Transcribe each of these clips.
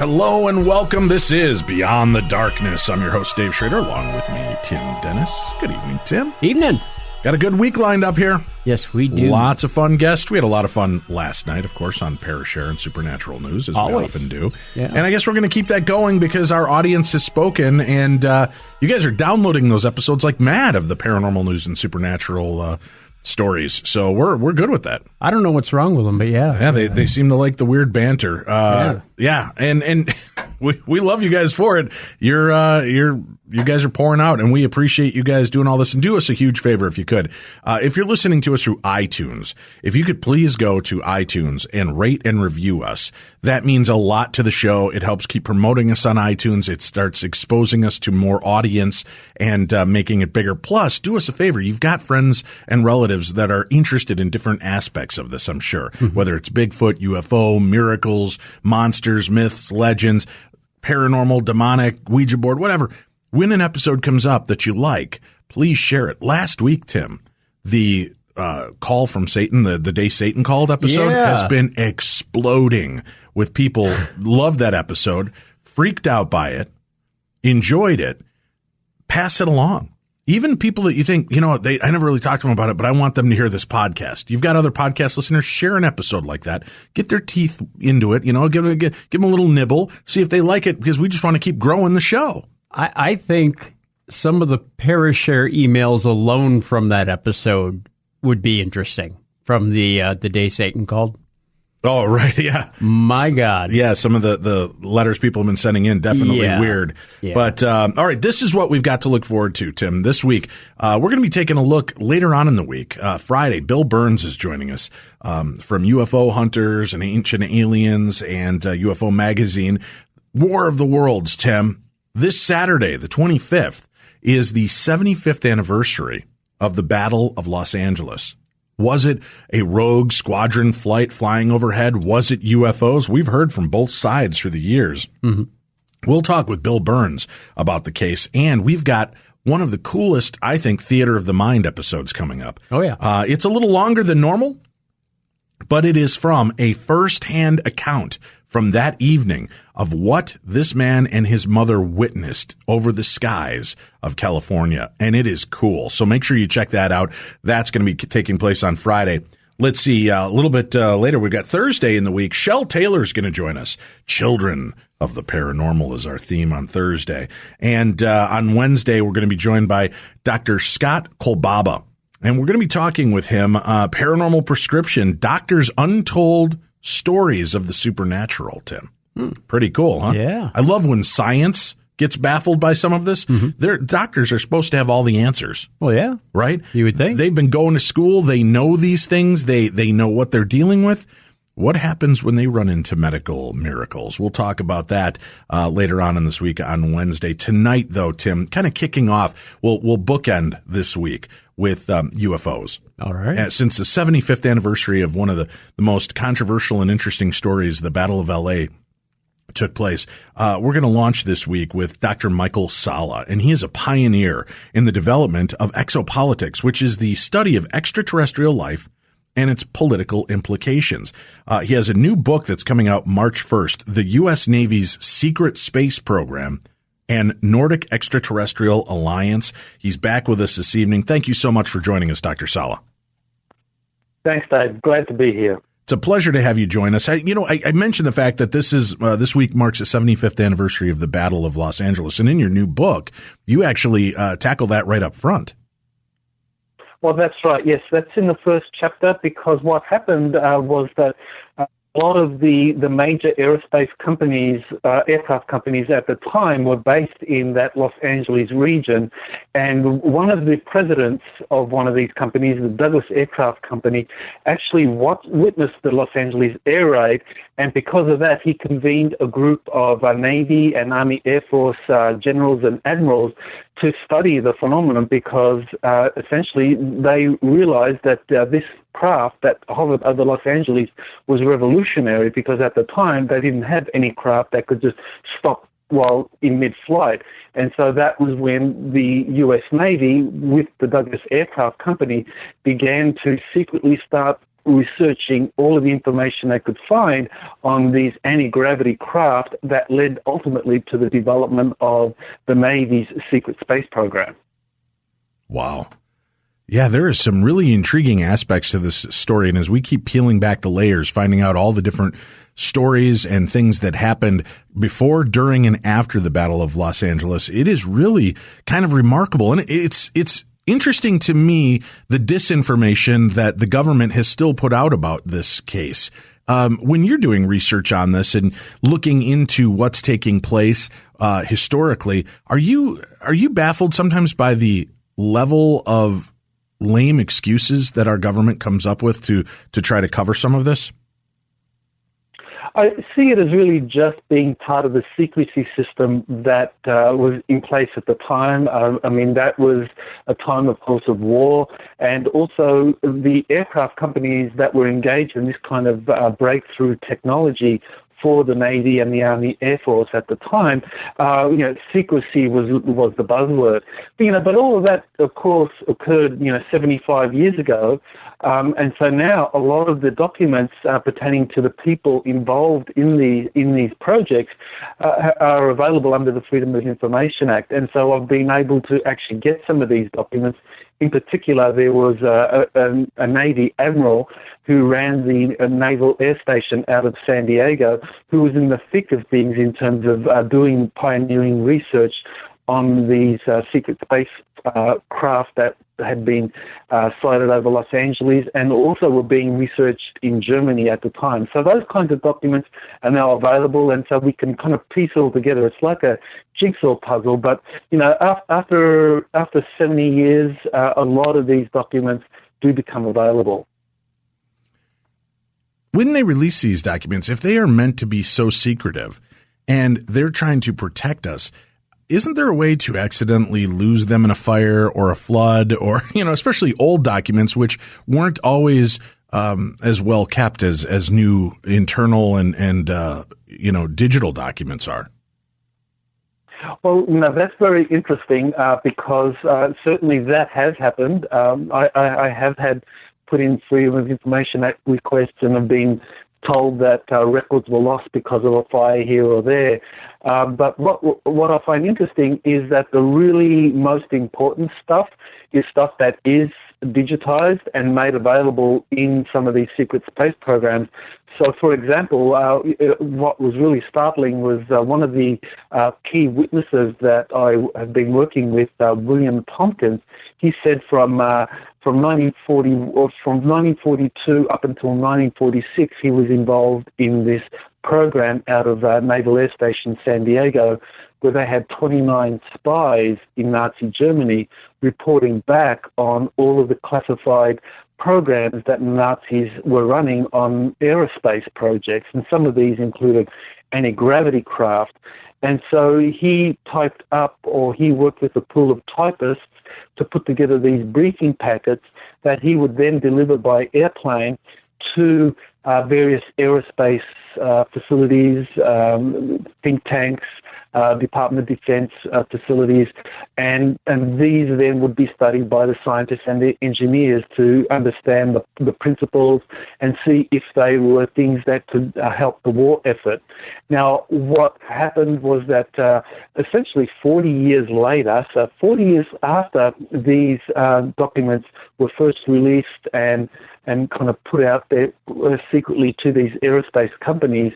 Hello and welcome. This is Beyond the Darkness. I'm your host, Dave Schrader, along with me, Tim Dennis. Good evening, Tim. Evening. Got a good week lined up here. Yes, we do. Lots of fun guests. We had a lot of fun last night, of course, on Parashare and Supernatural News, as we often do. Yeah. And I guess we're going to keep that going because our audience has spoken, and you guys are downloading those episodes like mad of the paranormal news and supernatural stories. So we're good with that. I don't know what's wrong with them, but yeah. Yeah, they seem to like the weird banter. Yeah, and we love you guys for it. You guys are pouring out, and we appreciate you guys doing all this. And do us a huge favor if you could. If you're listening to us through iTunes, if you could please go to iTunes and rate and review us. That means a lot to the show. It helps keep promoting us on iTunes. It starts exposing us to more audience and making it bigger. Plus, do us a favor. You've got friends and relatives that are interested in different aspects of this, I'm sure, whether it's Bigfoot, UFO, miracles, monsters, myths, legends, paranormal, demonic, Ouija board, whatever. When an episode comes up that you like, please share it. Last week, Tim, the call from Satan, the Day Satan Called episode has been exploding with people. Loved that episode, freaked out by it, enjoyed it. Pass it along. Even people that you think, I never really talked to them about it, but I want them to hear this podcast. You've got other podcast listeners, share an episode like that. Get their teeth into it, give them a little nibble, see if they like it, because we just want to keep growing the show. I think some of the Parashare emails alone from that episode would be interesting, from the Day Satan Called. Oh, right, yeah. My God. Yeah, some of the letters people have been sending in, definitely weird. Yeah. But, all right, this is what we've got to look forward to, Tim. This week, we're going to be taking a look later on in the week. Friday, Bill Burns is joining us from UFO Hunters and Ancient Aliens and UFO Magazine. War of the Worlds, Tim. This Saturday, the 25th, is the 75th anniversary of the Battle of Los Angeles. Was it a rogue squadron flight flying overhead? Was it UFOs? We've heard from both sides through the years. Mm-hmm. We'll talk with Bill Burns about the case, and we've got one of the coolest, I think, Theater of the Mind episodes coming up. Oh, yeah. It's a little longer than normal, but it is from a first-hand account from that evening of what this man and his mother witnessed over the skies of California. And it is cool. So make sure you check that out. That's going to be taking place on Friday. Let's see, a little bit later, we've got Thursday in the week. Shel Taylor's going to join us. Children of the Paranormal is our theme on Thursday. And on Wednesday, we're going to be joined by Dr. Scott Kolbaba. And we're going to be talking with him, Paranormal Prescription, Doctor's Untold Stories of the Supernatural, Tim. Pretty cool, huh? Yeah. I love when science gets baffled by some of this. Their doctors are supposed to have all the answers. Well, yeah. Right? You would think. They've been going to school. They know these things. They know what they're dealing with. What happens when they run into medical miracles? We'll talk about that later on in this week on Wednesday. Tonight, though, Tim, kind of kicking off, we'll bookend this week with UFOs. All right. Since the 75th anniversary of one of the most controversial and interesting stories, the Battle of L.A., took place, we're going to launch this week with Dr. Michael Salla, and he is a pioneer in the development of exopolitics, which is the study of extraterrestrial life and its political implications. He has a new book that's coming out March 1st, the U.S. Navy's Secret Space Program and Nordic Extraterrestrial Alliance. He's back with us this evening. Thank you so much for joining us, Dr. Salla. Thanks, Dave. Glad to be here. It's a pleasure to have you join us. I mentioned the fact that this week marks the 75th anniversary of the Battle of Los Angeles, and in your new book, you actually tackle that right up front. Well, that's right. Yes, that's in the first chapter, because what happened was that a lot of the major aerospace companies, aircraft companies at the time, were based in that Los Angeles region. And one of the presidents of one of these companies, the Douglas Aircraft Company, actually witnessed the Los Angeles air raid. And because of that, he convened a group of Navy and Army Air Force generals and admirals to study the phenomenon, because essentially they realized that this craft that hovered over Los Angeles was revolutionary, because at the time they didn't have any craft that could just stop while in mid-flight. And so that was when the U.S. Navy, with the Douglas Aircraft Company, began to secretly start researching all of the information they could find on these anti-gravity craft that led ultimately to the development of the Navy's secret space program. Wow. Yeah, there is some really intriguing aspects to this story. And as we keep peeling back the layers, finding out all the different stories and things that happened before, during, and after the Battle of Los Angeles, it is really kind of remarkable. And it's interesting to me, the disinformation that the government has still put out about this case. When you're doing research on this and looking into what's taking place historically, are you baffled sometimes by the level of lame excuses that our government comes up with to try to cover some of this? I see it as really just being part of the secrecy system that was in place at the time. I mean, that was a time, of course, of war, and also the aircraft companies that were engaged in this kind of breakthrough technology for the Navy and the Army Air Force at the time, secrecy was the buzzword. But all of that, of course, occurred, 75 years ago. And so now a lot of the documents pertaining to the people involved in these projects are available under the Freedom of Information Act. And so I've been able to actually get some of these documents. In particular, there was a Navy admiral who ran the Naval Air Station out of San Diego, who was in the thick of things in terms of doing pioneering research on these secret space craft that had been sighted over Los Angeles and also were being researched in Germany at the time. So those kinds of documents are now available, and so we can kind of piece it all together. It's like a jigsaw puzzle, but, after 70 years, a lot of these documents do become available. When they release these documents, if they are meant to be so secretive and they're trying to protect us, isn't there a way to accidentally lose them in a fire or a flood or, especially old documents, which weren't always as well kept as new internal and digital documents are? Well, that's very interesting because certainly that has happened. I have had put in Freedom of Information Act requests and have been told that records were lost because of a fire here or there. But what I find interesting is that the really most important stuff is stuff that is digitized and made available in some of these secret space programs. So, for example, what was really startling was one of the key witnesses that I have been working with, William Tompkins. He said from 1942 up until 1946, he was involved in this program out of Naval Air Station San Diego, where they had 29 spies in Nazi Germany reporting back on all of the classified programs that Nazis were running on aerospace projects, and some of these included anti-gravity craft. And so he typed up, or he worked with a pool of typists to put together these briefing packets that he would then deliver by airplane to various aerospace facilities, think tanks, Department of Defense facilities, and these then would be studied by the scientists and the engineers to understand the principles and see if they were things that could help the war effort. Now, what happened was that essentially 40 years later, so 40 years after these documents were first released and kind of put out there secretly to these aerospace companies,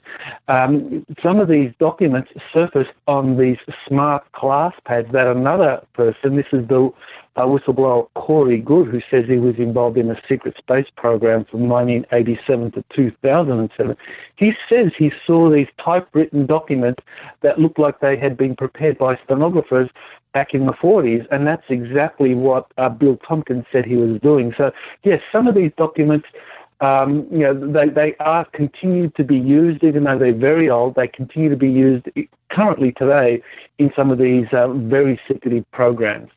some of these documents surfaced on these smart class pads that another person, this is the whistleblower Corey Good, who says he was involved in a secret space program from 1987 to 2007. He says he saw these typewritten documents that looked like they had been prepared by stenographers back in the 40s, and that's exactly what Bill Tompkins said he was doing. So, yes, some of these documents, they are continued to be used, even though they're very old. They continue to be used currently today in some of these very secretive programs.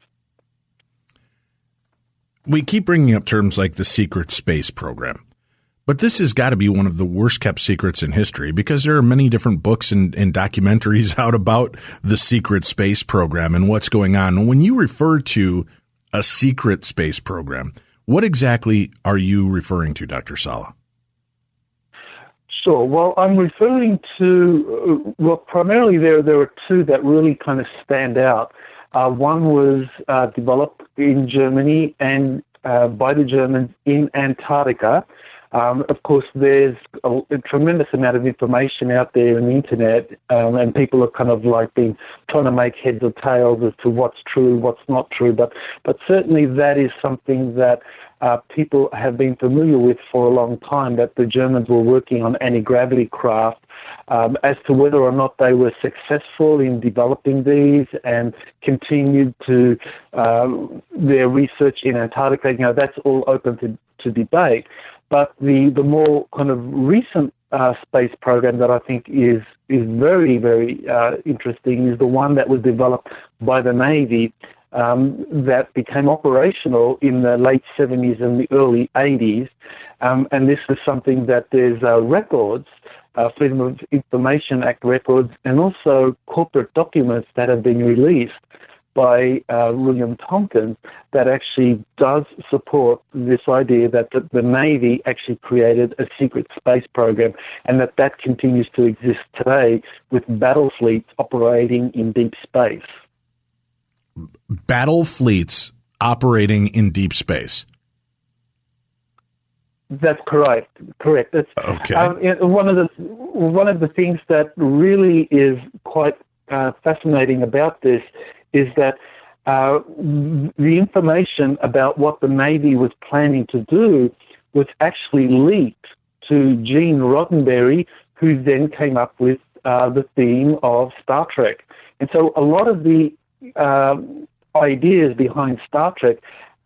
We keep bringing up terms like the secret space program, but this has got to be one of the worst kept secrets in history because there are many different books and documentaries out about the secret space program and what's going on. When you refer to a secret space program, What exactly are you referring to, Dr. Salla? Sure. Well, I'm referring to, primarily there are two that really kind of stand out. One was developed in Germany and by the Germans in Antarctica. Of course, there's a tremendous amount of information out there on the internet, and people are kind of like trying to make heads or tails as to what's true, what's not true. But certainly that is something that people have been familiar with for a long time, that the Germans were working on anti-gravity craft. As to whether or not they were successful in developing these and continued to their research in Antarctica, that's all open to debate. But the more kind of recent space program that I think is very, very interesting is the one that was developed by the Navy that became operational in the late 70s and the early 80s. And this is something that there's records, Freedom of Information Act records, and also corporate documents that have been released by William Tompkins that actually does support this idea that the Navy actually created a secret space program, and that continues to exist today with battle fleets operating in deep space. Battle fleets operating in deep space. That's correct. That's, okay. One of the things that really is quite fascinating about this is that the information about what the Navy was planning to do was actually leaked to Gene Roddenberry, who then came up with the theme of Star Trek. And so a lot of the ideas behind Star Trek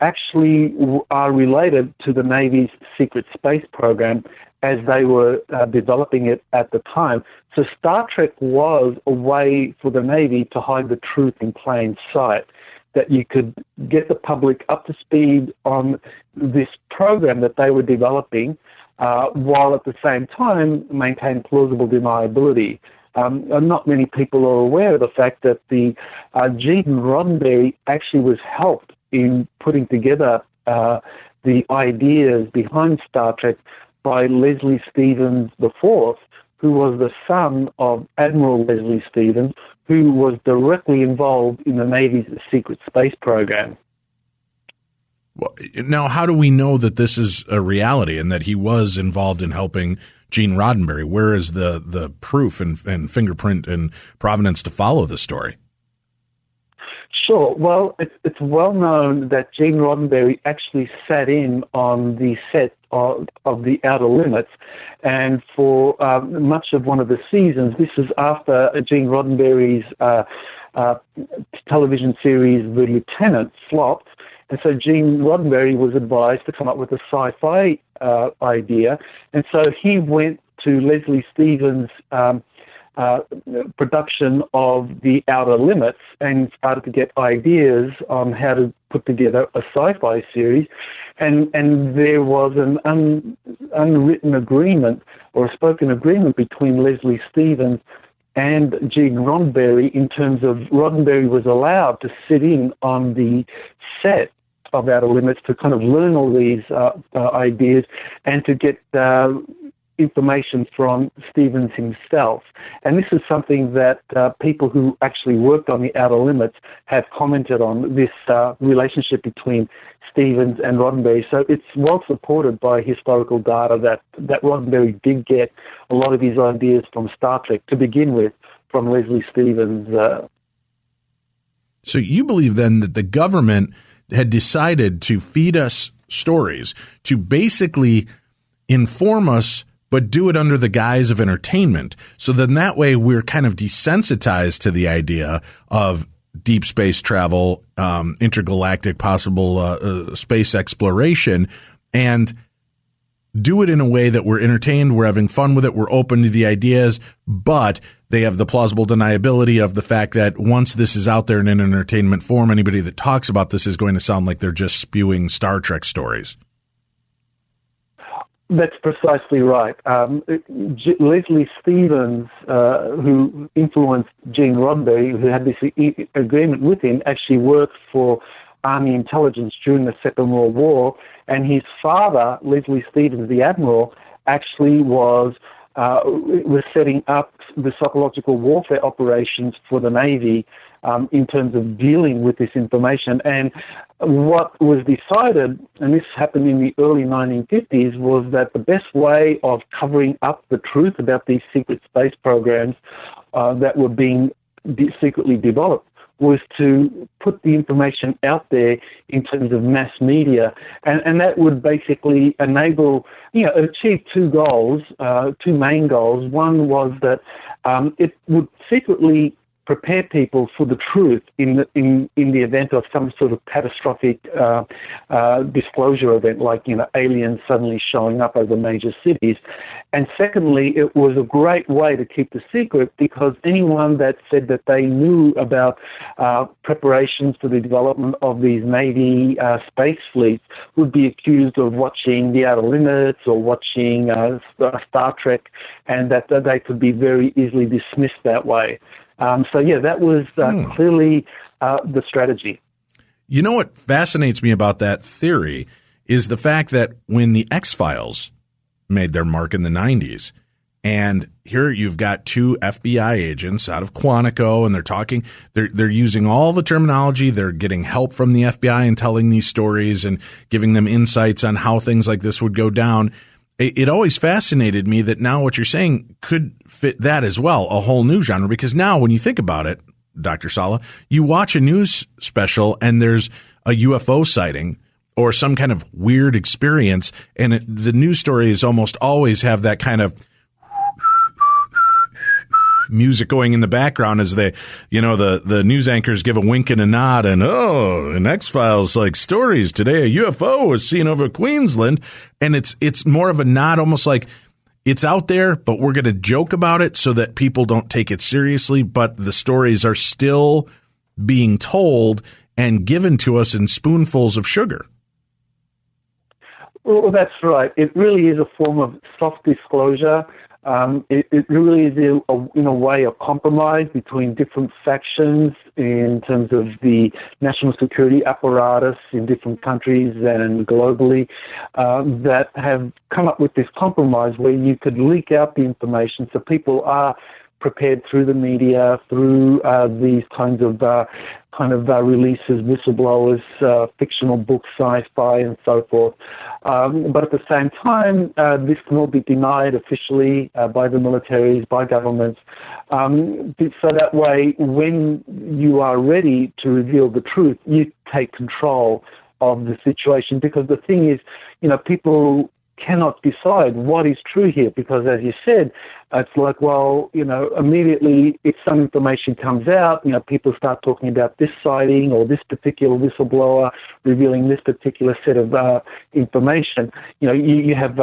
actually are related to the Navy's secret space program as they were developing it at the time. So Star Trek was a way for the Navy to hide the truth in plain sight, that you could get the public up to speed on this program that they were developing, while at the same time maintain plausible deniability. Not many people are aware of the fact that the Gene Roddenberry actually was helped in putting together the ideas behind Star Trek by Leslie Stevens IV, who was the son of Admiral Leslie Stevens, who was directly involved in the Navy's secret space program. Well, now, how do we know that this is a reality and that he was involved in helping Gene Roddenberry? Where is the proof and fingerprint and provenance to follow the story? Sure. Well, it's well known that Gene Roddenberry actually sat in on the set of The Outer Limits, and for much of one of the seasons, this is after Gene Roddenberry's television series The Lieutenant flopped, and so Gene Roddenberry was advised to come up with a sci-fi idea, and so he went to Leslie Stevens' production of The Outer Limits and started to get ideas on how to put together a sci-fi series. And there was an unwritten agreement or a spoken agreement between Leslie Stevens and Gene Roddenberry in terms of Roddenberry was allowed to sit in on the set of Outer Limits to kind of learn all these ideas and to get information from Stevens himself. And this is something that people who actually worked on The Outer Limits have commented on, this relationship between Stevens and Roddenberry. So it's well supported by historical data that Roddenberry did get a lot of his ideas from Star Trek to begin with, from Leslie Stevens. So you believe then that the government had decided to feed us stories to basically inform us, but do it under the guise of entertainment. So then that way we're kind of desensitized to the idea of deep space travel, intergalactic possible space exploration, and do it in a way that we're entertained, we're having fun with it, we're open to the ideas, but they have the plausible deniability of the fact that once this is out there in an entertainment form, anybody that talks about this is going to sound like they're just spewing Star Trek stories. That's precisely right. Leslie Stevens, who influenced Gene Roddenberry, who had this agreement with him, actually worked for Army intelligence during the Second World War, and his father, Leslie Stevens, the admiral, actually was setting up the psychological warfare operations for the Navy in terms of dealing with this information. And what was decided, and this happened in the early 1950s, was that the best way of covering up the truth about these secret space programs that were being secretly developed was to put the information out there in terms of mass media. And that would basically enable, achieve two goals, two main goals. One was that it would secretly prepare people for the truth in the event of some sort of catastrophic disclosure event, like aliens suddenly showing up over major cities. And secondly, it was a great way to keep the secret, because anyone that said that they knew about preparations for the development of these Navy space fleets would be accused of watching The Outer Limits or watching Star Trek, and that they could be very easily dismissed that way. That was clearly the strategy. You know what fascinates me about that theory is the fact that when the X-Files made their mark in the 90s, and here you've got two FBI agents out of Quantico, and they're using all the terminology, they're getting help from the FBI and telling these stories and giving them insights on how things like this would go down. It always fascinated me that now what you're saying could fit that as well, a whole new genre, because now when you think about it, Dr. Salla, you watch a news special and there's a UFO sighting or some kind of weird experience, and the news stories almost always have that kind of music going in the background as they, the news anchors give a wink and a nod, and in X-Files like stories today, a UFO was seen over Queensland, and it's more of a nod, almost like it's out there, but we're going to joke about it so that people don't take it seriously, but the stories are still being told and given to us in spoonfuls of sugar. Well, that's right. It really is a form of soft disclosure. It really is in a way a compromise between different factions in terms of the national security apparatus in different countries and globally that have come up with this compromise where you could leak out the information so people are prepared through the media, through these kinds of releases, whistleblowers, fictional books, sci-fi, and so forth. But at the same time, this can all be denied officially by the militaries, by governments. So that way, when you are ready to reveal the truth, you take control of the situation. Because the thing is, people cannot decide what is true here, because as you said, it's like, immediately if some information comes out, people start talking about this sighting or this particular whistleblower revealing this particular set of information. You have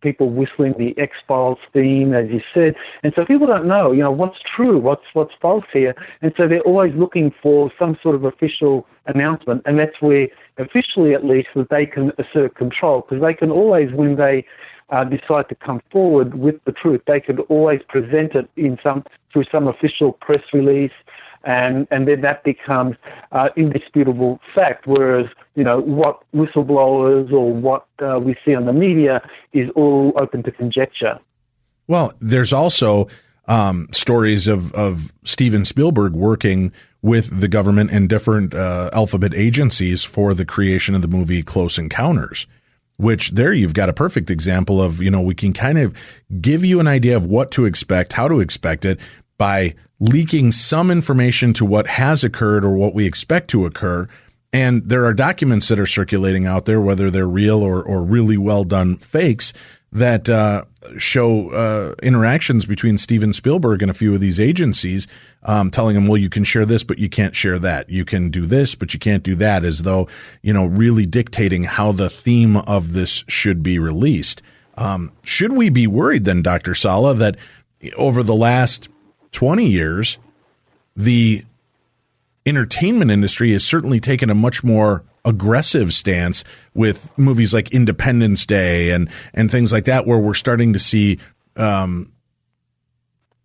people whistling the X-Files theme, as you said, and so people don't know, what's true, what's false here, and so they're always looking for some sort of official announcement, and that's where, officially at least, that they can assert control, because they can always, when they decide to come forward with the truth, they could always present it through some official press release, and then that becomes indisputable fact, whereas, what whistleblowers or what we see on the media is all open to conjecture. Well, there's also stories of Steven Spielberg working with the government and different alphabet agencies for the creation of the movie Close Encounters, which there you've got a perfect example of, we can kind of give you an idea of what to expect, how to expect it by leaking some information to what has occurred or what we expect to occur. And there are documents that are circulating out there, whether they're real or really well done fakes, that show interactions between Steven Spielberg and a few of these agencies, telling him, well, you can share this, but you can't share that. You can do this, but you can't do that, as though, really dictating how the theme of this should be released. Should we be worried then, Dr. Salla, that over the last 20 years, the entertainment industry has certainly taken a much more aggressive stance with movies like Independence Day and things like that, where we're starting to see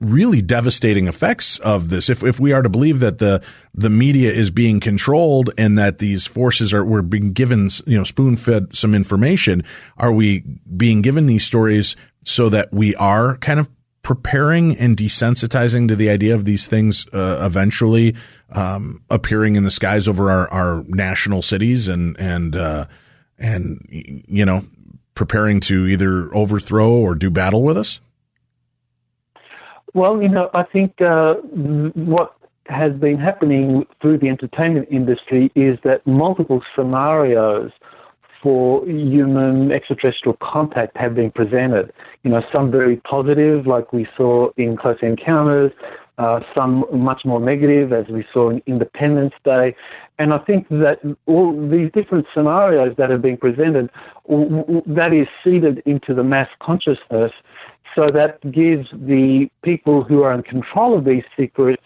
really devastating effects of this. If we are to believe that the media is being controlled and that these forces we're being given, spoon-fed some information, are we being given these stories so that we are kind of preparing and desensitizing to the idea of these things eventually appearing in the skies over our national cities and preparing to either overthrow or do battle with us? Well, I think what has been happening through the entertainment industry is that multiple scenarios for human extraterrestrial contact have been presented. Some very positive, like we saw in Close Encounters, some much more negative, as we saw in Independence Day. And I think that all these different scenarios that have been presented, that is seeded into the mass consciousness, so that gives the people who are in control of these secrets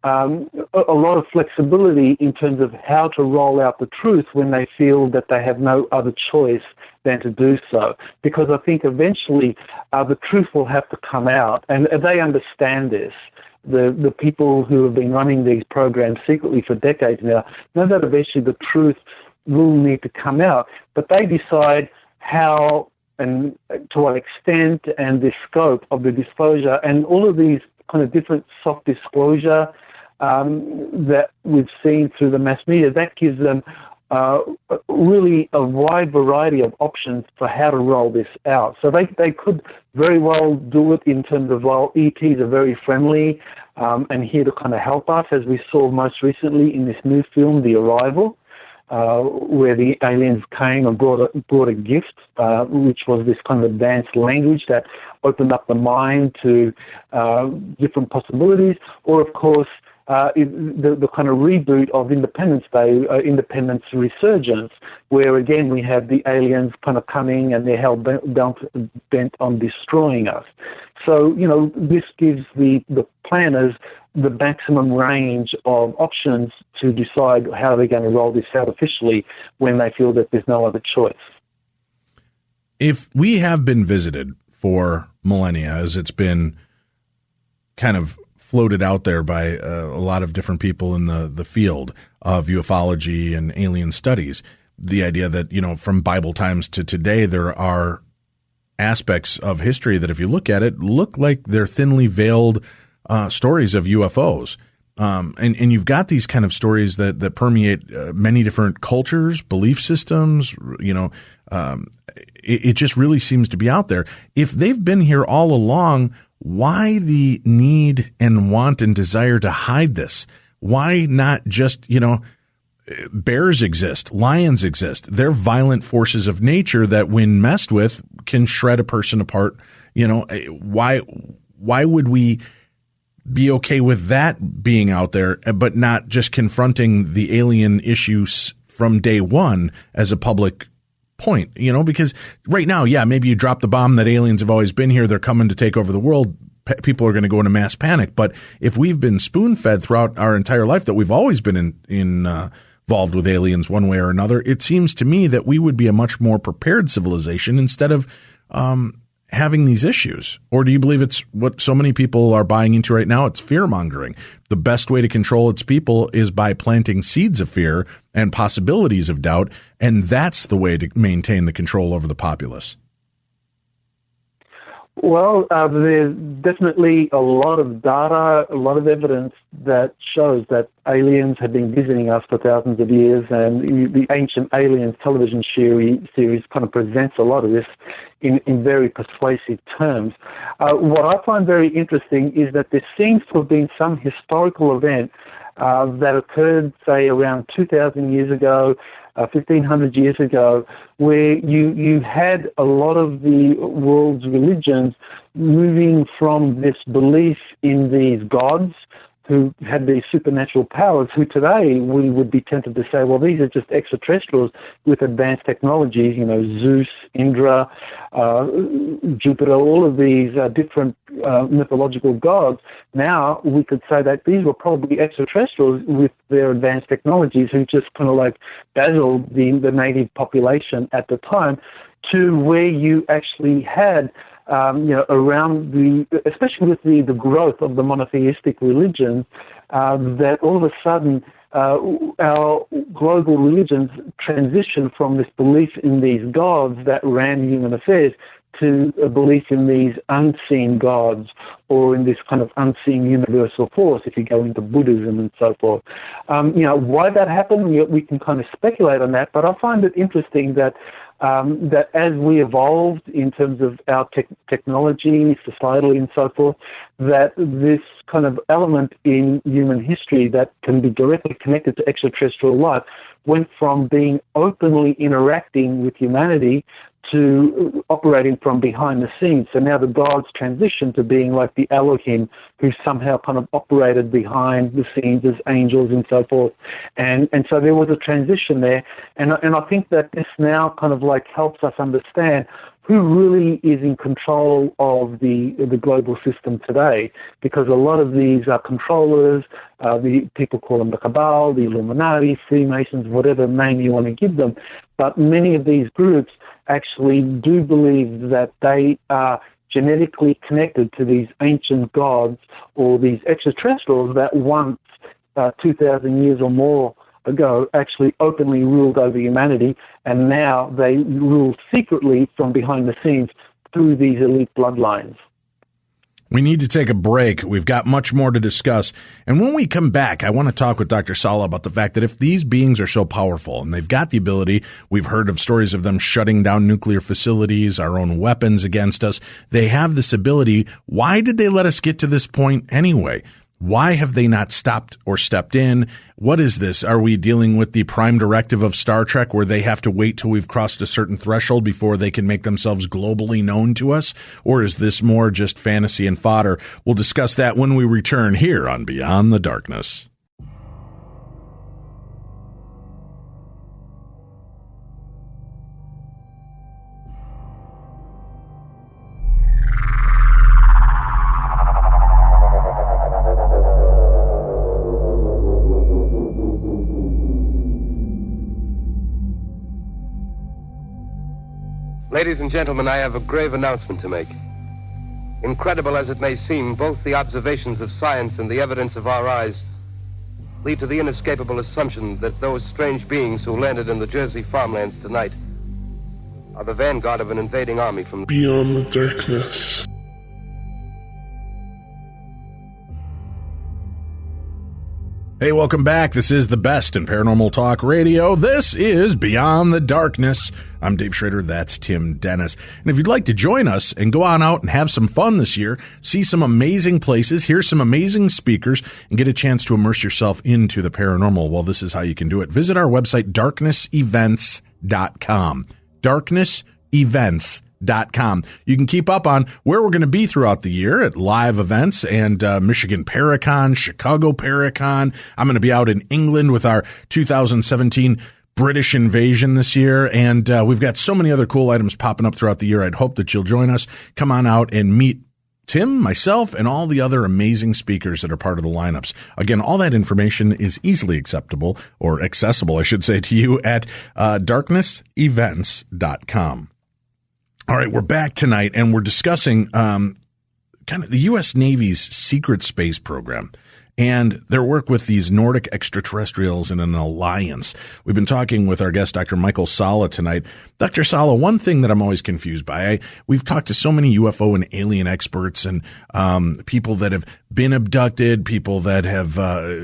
a lot of flexibility in terms of how to roll out the truth when they feel that they have no other choice than to do so. Because I think eventually the truth will have to come out, and they understand this. The people who have been running these programs secretly for decades now know that eventually the truth will need to come out, but they decide how and to what extent and the scope of the disclosure, and all of these kind of different soft disclosure that we've seen through the mass media, that gives them really a wide variety of options for how to roll this out. So they could very well do it in terms of, well, ETs are very friendly and here to kind of help us, as we saw most recently in this new film, The Arrival, where the aliens came and brought a gift, which was this kind of advanced language that opened up the mind to different possibilities. Or, of course, the kind of reboot of Independence Day, Independence Resurgence, where again we have the aliens kind of coming and they're hell bent on destroying us. So, this gives the planners the maximum range of options to decide how they're going to roll this out officially when they feel that there's no other choice. If we have been visited for millennia, as it's been kind of floated out there by a lot of different people in the field of ufology and alien studies, the idea that, from Bible times to today, there are aspects of history that, if you look at it, look like they're thinly veiled stories of UFOs. And you've got these kind of stories that permeate many different cultures, belief systems. It just really seems to be out there. If they've been here all along, why the need and want and desire to hide this? Why not just, bears exist, lions exist. They're violent forces of nature that, when messed with, can shred a person apart. Why would we be okay with that being out there, but not just confronting the alien issues from day one as a public point? Because right now, maybe you drop the bomb that aliens have always been here, they're coming to take over the world, people are going to go into mass panic. But if we've been spoon-fed throughout our entire life that we've always been involved with aliens one way or another, it seems to me that we would be a much more prepared civilization instead of having these issues. Or do you believe it's what so many people are buying into right now? It's fear-mongering. The best way to control its people is by planting seeds of fear and possibilities of doubt, and that's the way to maintain the control over the populace. Well, there's definitely a lot of data, a lot of evidence that shows that aliens have been visiting us for thousands of years, and the Ancient Aliens television series kind of presents a lot of this in very persuasive terms. What I find very interesting is that there seems to have been some historical event that occurred, say, around 2,000 years ago, 1,500 years ago, where you had a lot of the world's religions moving from this belief in these gods who had these supernatural powers, who today we would be tempted to say, well, these are just extraterrestrials with advanced technologies, Zeus, Indra, Jupiter, all of these different mythological gods. Now we could say that these were probably extraterrestrials with their advanced technologies who just kind of like dazzled the native population at the time, to where you actually had around especially with the growth of the monotheistic religions, that all of a sudden our global religions transition from this belief in these gods that ran human affairs to a belief in these unseen gods, or in this kind of unseen universal force, if you go into Buddhism and so forth. Why that happened, we can kind of speculate on that, but I find it interesting that that as we evolved in terms of our technology, societally and so forth, that this kind of element in human history that can be directly connected to extraterrestrial life went from being openly interacting with humanity to operating from behind the scenes. So now the gods transition to being like the Elohim, who somehow kind of operated behind the scenes as angels and so forth. And so there was a transition there. And I think that this now kind of like helps us understand who really is in control of the global system today, because a lot of these are controllers, the people call them the Cabal, the Illuminati, Freemasons, whatever name you want to give them. But many of these groups actually do believe that they are genetically connected to these ancient gods or these extraterrestrials that once 2,000 years or more ago actually openly ruled over humanity, and now they rule secretly from behind the scenes through these elite bloodlines. We need to take a break. We've got much more to discuss. And when we come back, I want to talk with Dr. Salla about the fact that if these beings are so powerful and they've got the ability, we've heard of stories of them shutting down nuclear facilities, our own weapons against us. They have this ability. Why did they let us get to this point anyway? Why have they not stopped or stepped in? What is this? Are we dealing with the prime directive of Star Trek where they have to wait till we've crossed a certain threshold before they can make themselves globally known to us? Or is this more just fantasy and fodder? We'll discuss that when we return here on Beyond the Darkness. Ladies and gentlemen, I have a grave announcement to make. Incredible as it may seem, both the observations of science and the evidence of our eyes lead to the inescapable assumption that those strange beings who landed in the Jersey farmlands tonight are the vanguard of an invading army from Beyond the Darkness. Hey, welcome back. This is the best in paranormal talk radio. This is Beyond the Darkness. I'm Dave Schrader. That's Tim Dennis. And if you'd like to join us and go on out and have some fun this year, see some amazing places, hear some amazing speakers, and get a chance to immerse yourself into the paranormal, well, this is how you can do it. Visit our website, darknessevents.com. Darknessevents.com. You can keep up on where we're going to be throughout the year at live events and Michigan Paracon, Chicago Paracon. I'm going to be out in England with our 2017 British invasion this year, and we've got so many other cool items popping up throughout the year. I'd hope that you'll join us. Come on out and meet Tim, myself, and all the other amazing speakers that are part of the lineups. Again, all that information is easily acceptable, or accessible, I should say, to you at darknessevents.com. All right, we're back tonight, and we're discussing kind of the U.S. Navy's secret space program and their work with these Nordic extraterrestrials in an alliance. We've been talking with our guest, Dr. Michael Salla, tonight. Dr. Salla, one thing that I'm always confused by, we've talked to so many UFO and alien experts and people that have been abducted, people that have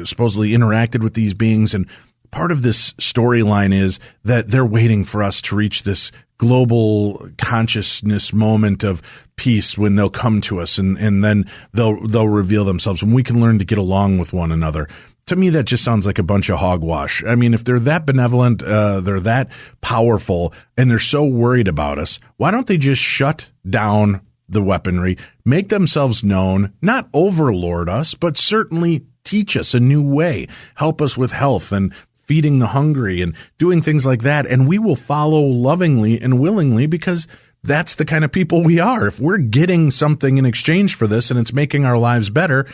supposedly interacted with these beings, and part of this storyline is that they're waiting for us to reach this global consciousness moment of peace when they'll come to us and then they'll reveal themselves when we can learn to get along with one another. To me, that just sounds like a bunch of hogwash. I mean, if they're that benevolent, they're that powerful, and they're so worried about us, why don't they just shut down the weaponry, make themselves known, not overlord us, but certainly teach us a new way, help us with health and feeding the hungry and doing things like that. And we will follow lovingly and willingly because that's the kind of people we are. If we're getting something in exchange for this and it's making our lives better,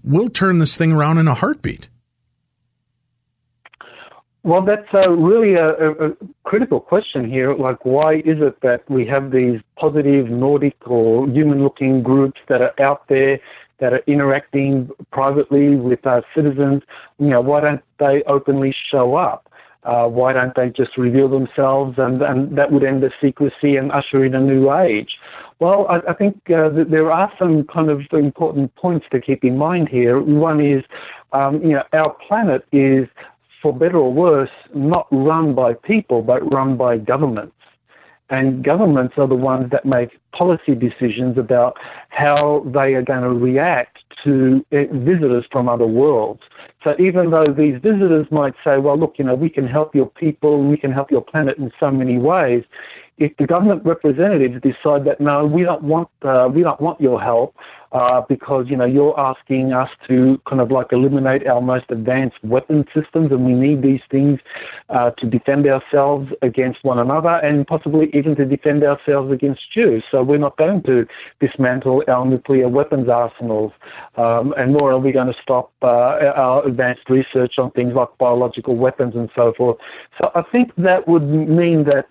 we'll turn this thing around in a heartbeat. Well, that's really a critical question here. Like, why is it that we have these positive Nordic or human-looking groups that are out there that are interacting privately with our citizens? You know, why don't they openly show up? Why don't they just reveal themselves, and that would end the secrecy and usher in a new age? Well, I think that there are some kind of important points to keep in mind here. One is, our planet is, for better or worse, not run by people, but run by governments. And governments are the ones that make policy decisions about how they are going to react to visitors from other worlds. So even though these visitors might say, well, look, we can help your people, we can help your planet in so many ways, if the government representatives decide that, no, we don't want your help, because, you're asking us to kind of like eliminate our most advanced weapon systems, and we need these things to defend ourselves against one another, and possibly even to defend ourselves against you. So we're not going to dismantle our nuclear weapons arsenals, and nor are we going to stop our advanced research on things like biological weapons and so forth. So I think that would mean that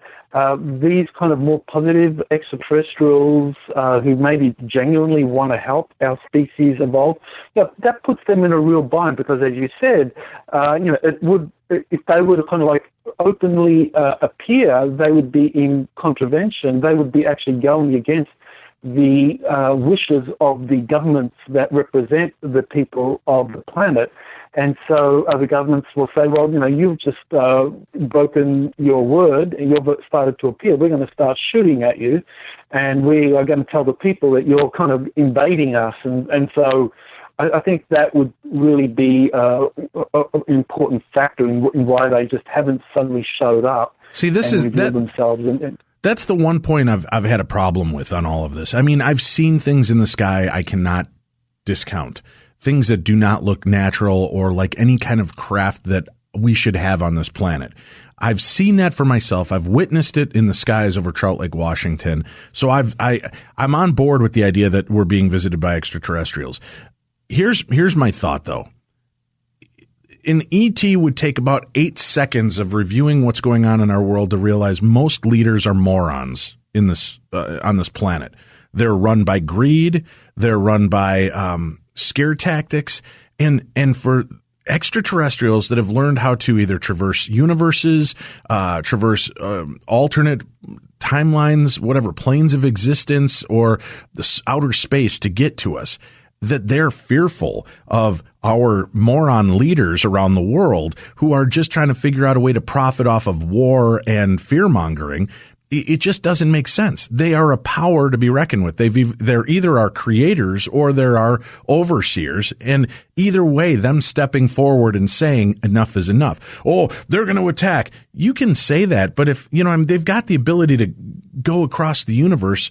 these kind of more positive extraterrestrials who maybe genuinely want to help our species evolve, that puts them in a real bind, because, as you said, it would, if they were to kind of like openly appear, they would be in contravention. They would be actually going against the wishes of the governments that represent the people of the planet. And so other governments will say, well, you've just broken your word, and you've started to appear. We're going to start shooting at you, and we are going to tell the people that you're kind of invading us. And so I think that would really be an important factor in why they just haven't suddenly showed up. See, this and is that themselves. That's the one point I've had a problem with on all of this. I mean, I've seen things in the sky I cannot discount. Things that do not look natural or like any kind of craft that we should have on this planet. I've seen that for myself. I've witnessed it in the skies over Trout Lake, Washington. So I'm on board with the idea that we're being visited by extraterrestrials. Here's my thought, though. An ET would take about 8 seconds of reviewing what's going on in our world to realize most leaders are morons in this on this planet. They're run by greed. They're run by scare tactics, and for extraterrestrials that have learned how to either traverse universes, traverse alternate timelines, whatever planes of existence, or the outer space to get to us, that they're fearful of our moron leaders around the world who are just trying to figure out a way to profit off of war and fear mongering. It just doesn't make sense. They are a power to be reckoned with. They're either our creators or they're our overseers. And either way, them stepping forward and saying enough is enough. Oh, they're going to attack. You can say that, but if, they've got the ability to go across the universe.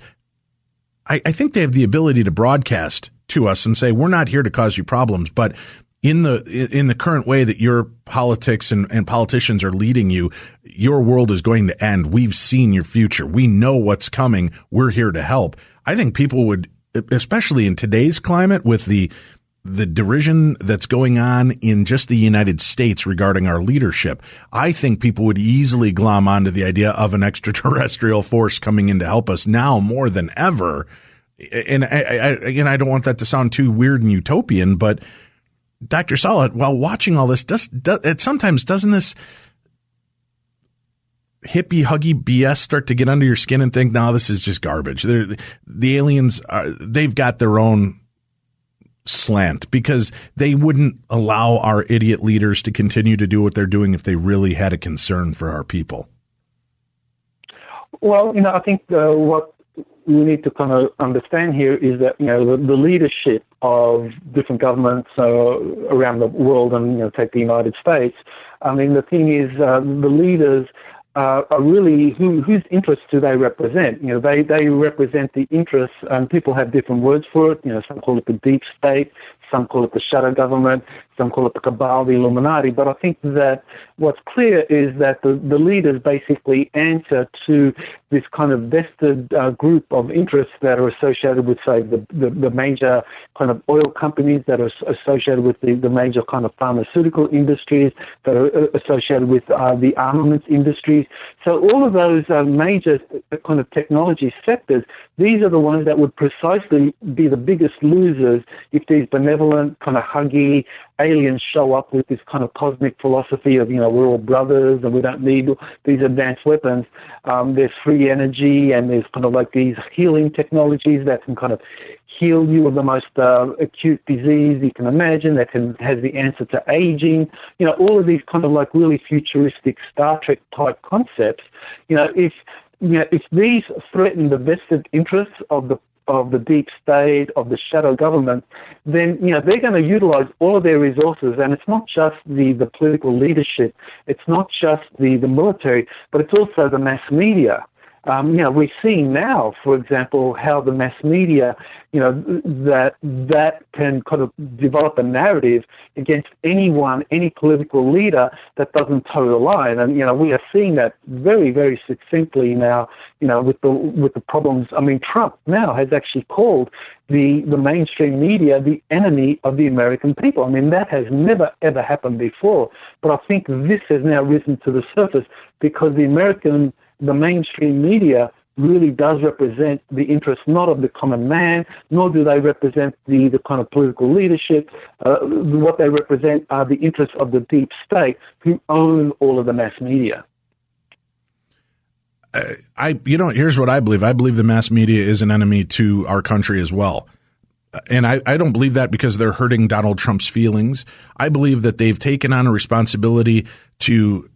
I think they have the ability to broadcast to us and say, we're not here to cause you problems, but in the current way that your politics and politicians are leading you, your world is going to end. We've seen your future. We know what's coming. We're here to help. I think people would, especially in today's climate with the derision that's going on in just the United States regarding our leadership, I think people would easily glom onto the idea of an extraterrestrial force coming in to help us now more than ever. And I don't want that to sound too weird and utopian, but Dr. Salla, while watching all this, sometimes doesn't this hippie huggy BS start to get under your skin and think, no, this is just garbage. The aliens they've got their own slant because they wouldn't allow our idiot leaders to continue to do what they're doing if they really had a concern for our people. Well, I think what we need to kind of understand here is that, the leadership of different governments around the world, and, take the United States, I mean, the thing is, the leaders are really, whose interests do they represent? They represent the interests, and people have different words for it. Some call it the deep state, Some call it the shadow government. Some call it the cabal, the Illuminati. But I think that what's clear is that the leaders basically answer to this kind of vested group of interests that are associated with, say, the major kind of oil companies, that are associated with the major kind of pharmaceutical industries, that are associated with the armaments industries. So all of those major kind of technology sectors, these are the ones that would precisely be the biggest losers if these benevolent, kind of huggy aliens show up with this kind of cosmic philosophy of, we're all brothers and we don't need these advanced weapons. There's free energy, and there's kind of like these healing technologies that can kind of heal you of the most acute disease you can imagine, that has the answer to aging. All of these kind of like really futuristic Star Trek type concepts. If these threaten the vested interests of the deep state, of the shadow government, then, they're going to utilize all of their resources. And it's not just the political leadership. It's not just the military, but it's also the mass media. We're seeing now, for example, how the mass media, that can kind of develop a narrative against any political leader that doesn't toe the line. And, we are seeing that very, very succinctly now, with the problems. I mean, Trump now has actually called the mainstream media the enemy of the American people. I mean, that has never, ever happened before. But I think this has now risen to the surface because the mainstream media really does represent the interests not of the common man, nor do they represent the kind of political leadership. What they represent are the interests of the deep state, who own all of the mass media. Here's what I believe. I believe the mass media is an enemy to our country as well. And I don't believe that because they're hurting Donald Trump's feelings. I believe that they've taken on a responsibility to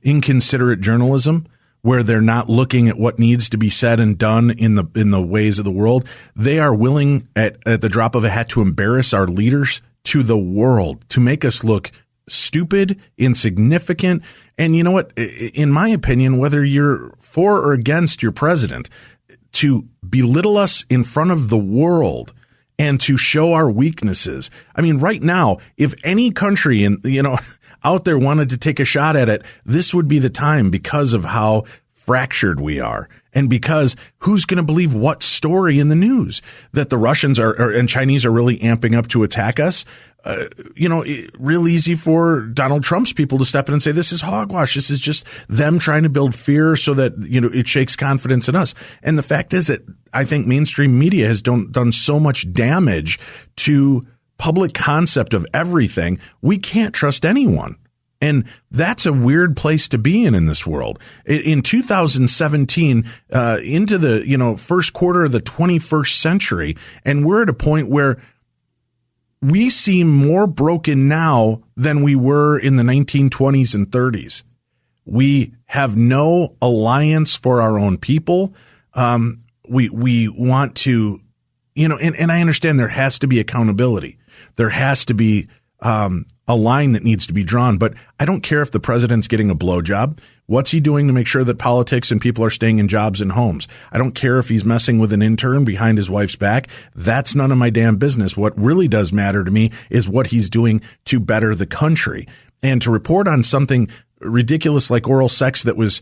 inconsiderate journalism, where they're not looking at what needs to be said and done in the ways of the world. They are willing at the drop of a hat to embarrass our leaders to the world, to make us look stupid, insignificant. And you know what? In my opinion, whether you're for or against your president, to belittle us in front of the world and to show our weaknesses. I mean, right now, if any country out there wanted to take a shot at it, this would be the time, because of how fractured we are. And because who's going to believe what story in the news? That the Russians and Chinese are really amping up to attack us? Real easy for Donald Trump's people to step in and say, this is hogwash. This is just them trying to build fear so that, it shakes confidence in us. And the fact is that I think mainstream media has done so much damage to public concept of everything. We can't trust anyone. And that's a weird place to be in this world. In 2017, into the, first quarter of the 21st century, and we're at a point where we seem more broken now than we were in the 1920s and 30s. We have no alliance for our own people. We want to, and I understand there has to be accountability. There has to be a line that needs to be drawn, but I don't care if the president's getting a blowjob. What's he doing to make sure that politics and people are staying in jobs and homes? I don't care if he's messing with an intern behind his wife's back. That's none of my damn business. What really does matter to me is what he's doing to better the country. And to report on something ridiculous like oral sex that was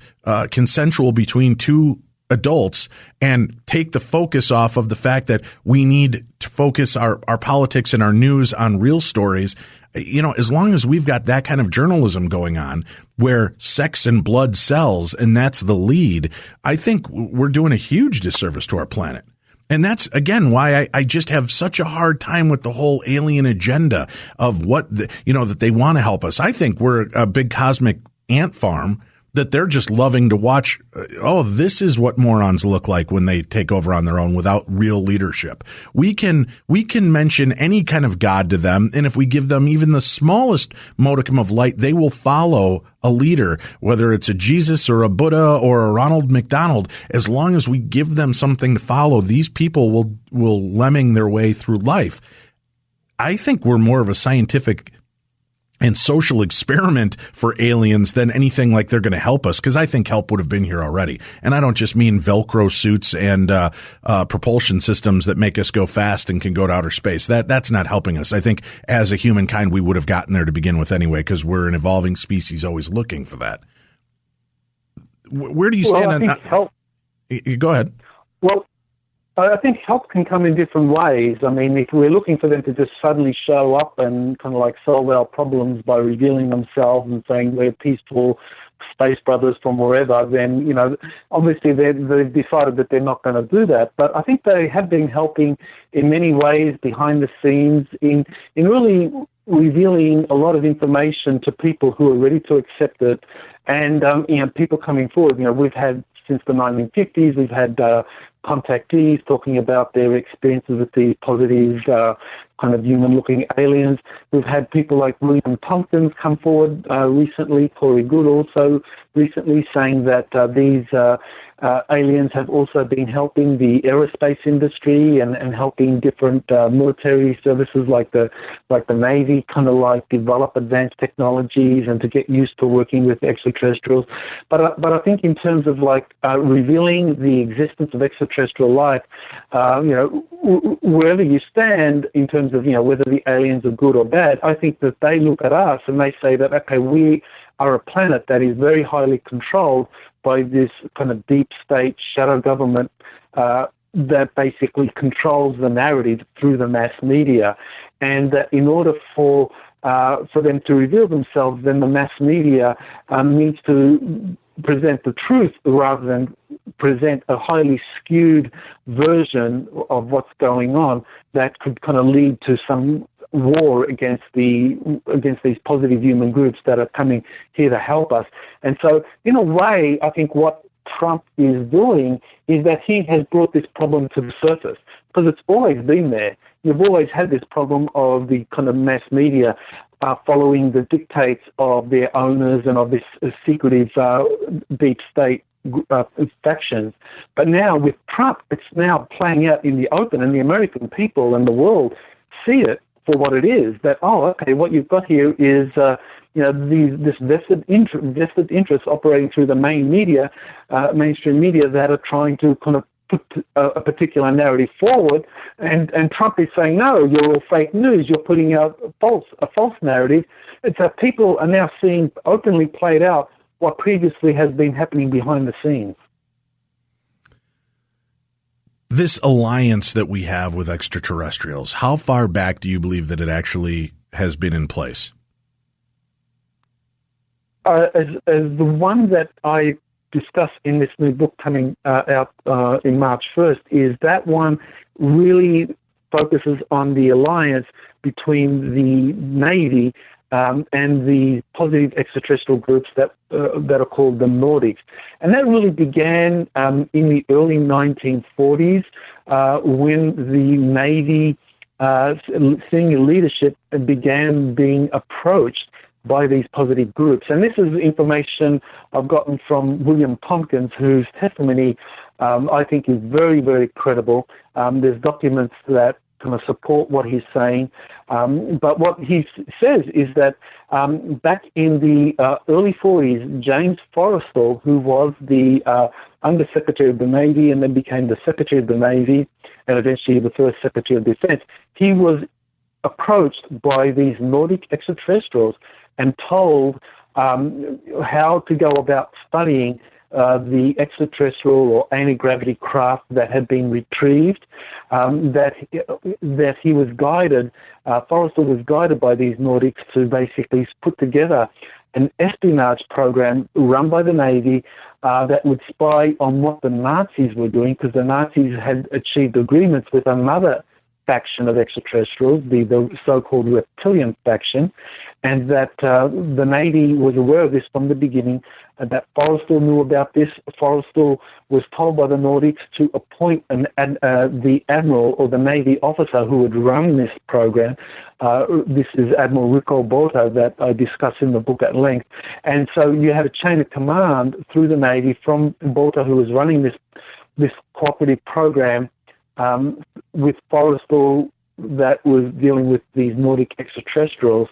consensual between two adults and take the focus off of the fact that we need to focus our politics and our news on real stories. As long as we've got that kind of journalism going on where sex and blood sells and that's the lead, I think we're doing a huge disservice to our planet. And that's, again, why I just have such a hard time with the whole alien agenda of what, that they want to help us. I think we're a big cosmic ant farm that they're just loving to watch. Oh, this is what morons look like when they take over on their own without real leadership. We can mention any kind of God to them, and if we give them even the smallest modicum of light, they will follow a leader, whether it's a Jesus or a Buddha or a Ronald McDonald. As long as we give them something to follow, these people will lemming their way through life. I think we're more of a scientific and social experiment for aliens than anything like they're going to help us, because I think help would have been here already. And I don't just mean Velcro suits and propulsion systems that make us go fast and can go to outer space. That's not helping us. I think as a humankind, we would have gotten there to begin with anyway, because we're an evolving species always looking for that. Where do you stand on that? Go ahead. Well, I think help can come in different ways. I mean, if we're looking for them to just suddenly show up and kind of like solve our problems by revealing themselves and saying we're peaceful space brothers from wherever, then, obviously they've decided that they're not going to do that. But I think they have been helping in many ways behind the scenes in really revealing a lot of information to people who are ready to accept it. And, people coming forward, we've had since the 1950s, we've had contactees talking about their experiences with the positive kind of human-looking aliens. We've had people like William Tompkins come forward recently, Corey Good also recently, saying that these aliens have also been helping the aerospace industry and helping different military services like the Navy kind of like develop advanced technologies and to get used to working with extraterrestrials. But I think in terms of like revealing the existence of extraterrestrial life, wherever you stand in terms of whether the aliens are good or bad, I think that they look at us and they say that, okay, we are a planet that is very highly controlled by this kind of deep state shadow government that basically controls the narrative through the mass media. And that in order for them to reveal themselves, then the mass media needs to present the truth rather than present a highly skewed version of what's going on that could kind of lead to some war against these positive human groups that are coming here to help us. And so, in a way, I think what Trump is doing is that he has brought this problem to the surface, because it's always been there. You've always had this problem of the kind of mass media following the dictates of their owners and of this secretive deep state factions. But now with Trump, it's now playing out in the open, and the American people and the world see it for what it is, that, what you've got here is, this vested interests operating through the mainstream media that are trying to kind of put a particular narrative forward, and Trump is saying, no, you're all fake news, you're putting out a false narrative. It's that people are now seeing openly played out what previously has been happening behind the scenes. This alliance that we have with extraterrestrials, how far back do you believe that it actually has been in place? As the one that I discuss in this new book coming out in March 1st, is that one really focuses on the alliance between the Navy and the positive extraterrestrial groups that are called the Nordics. And that really began in the early 1940s when the Navy senior leadership began being approached by these positive groups. And this is information I've gotten from William Tompkins, whose testimony I think is very, very credible. There's documents that kind of support what he's saying. But what he says is that back in the early 40s, James Forrestal, who was the Undersecretary of the Navy and then became the Secretary of the Navy and eventually the first Secretary of Defense, he was approached by these Nordic extraterrestrials and told how to go about studying the extraterrestrial or anti-gravity craft that had been retrieved, that he was guided, Forrestal was guided by these Nordics to basically put together an espionage program run by the Navy that would spy on what the Nazis were doing, because the Nazis had achieved agreements with another faction of extraterrestrials, the so-called reptilian faction, and that the Navy was aware of this from the beginning, and that Forrestal knew about this. Forrestal was told by the Nordics to appoint the admiral or the Navy officer who would run this program. This is Admiral Rico Botta that I discuss in the book at length. And so you had a chain of command through the Navy from Botta, who was running this cooperative program with Forrestal that was dealing with these Nordic extraterrestrials.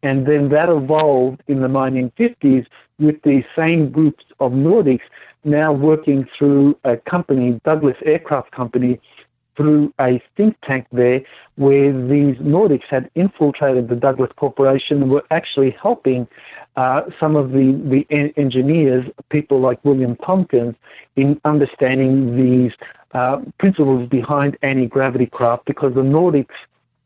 And then that evolved in the 1950s with these same groups of Nordics now working through a company, Douglas Aircraft Company, through a think tank there where these Nordics had infiltrated the Douglas Corporation and were actually helping some of the engineers, people like William Tompkins, in understanding these principles behind anti-gravity craft, because the Nordics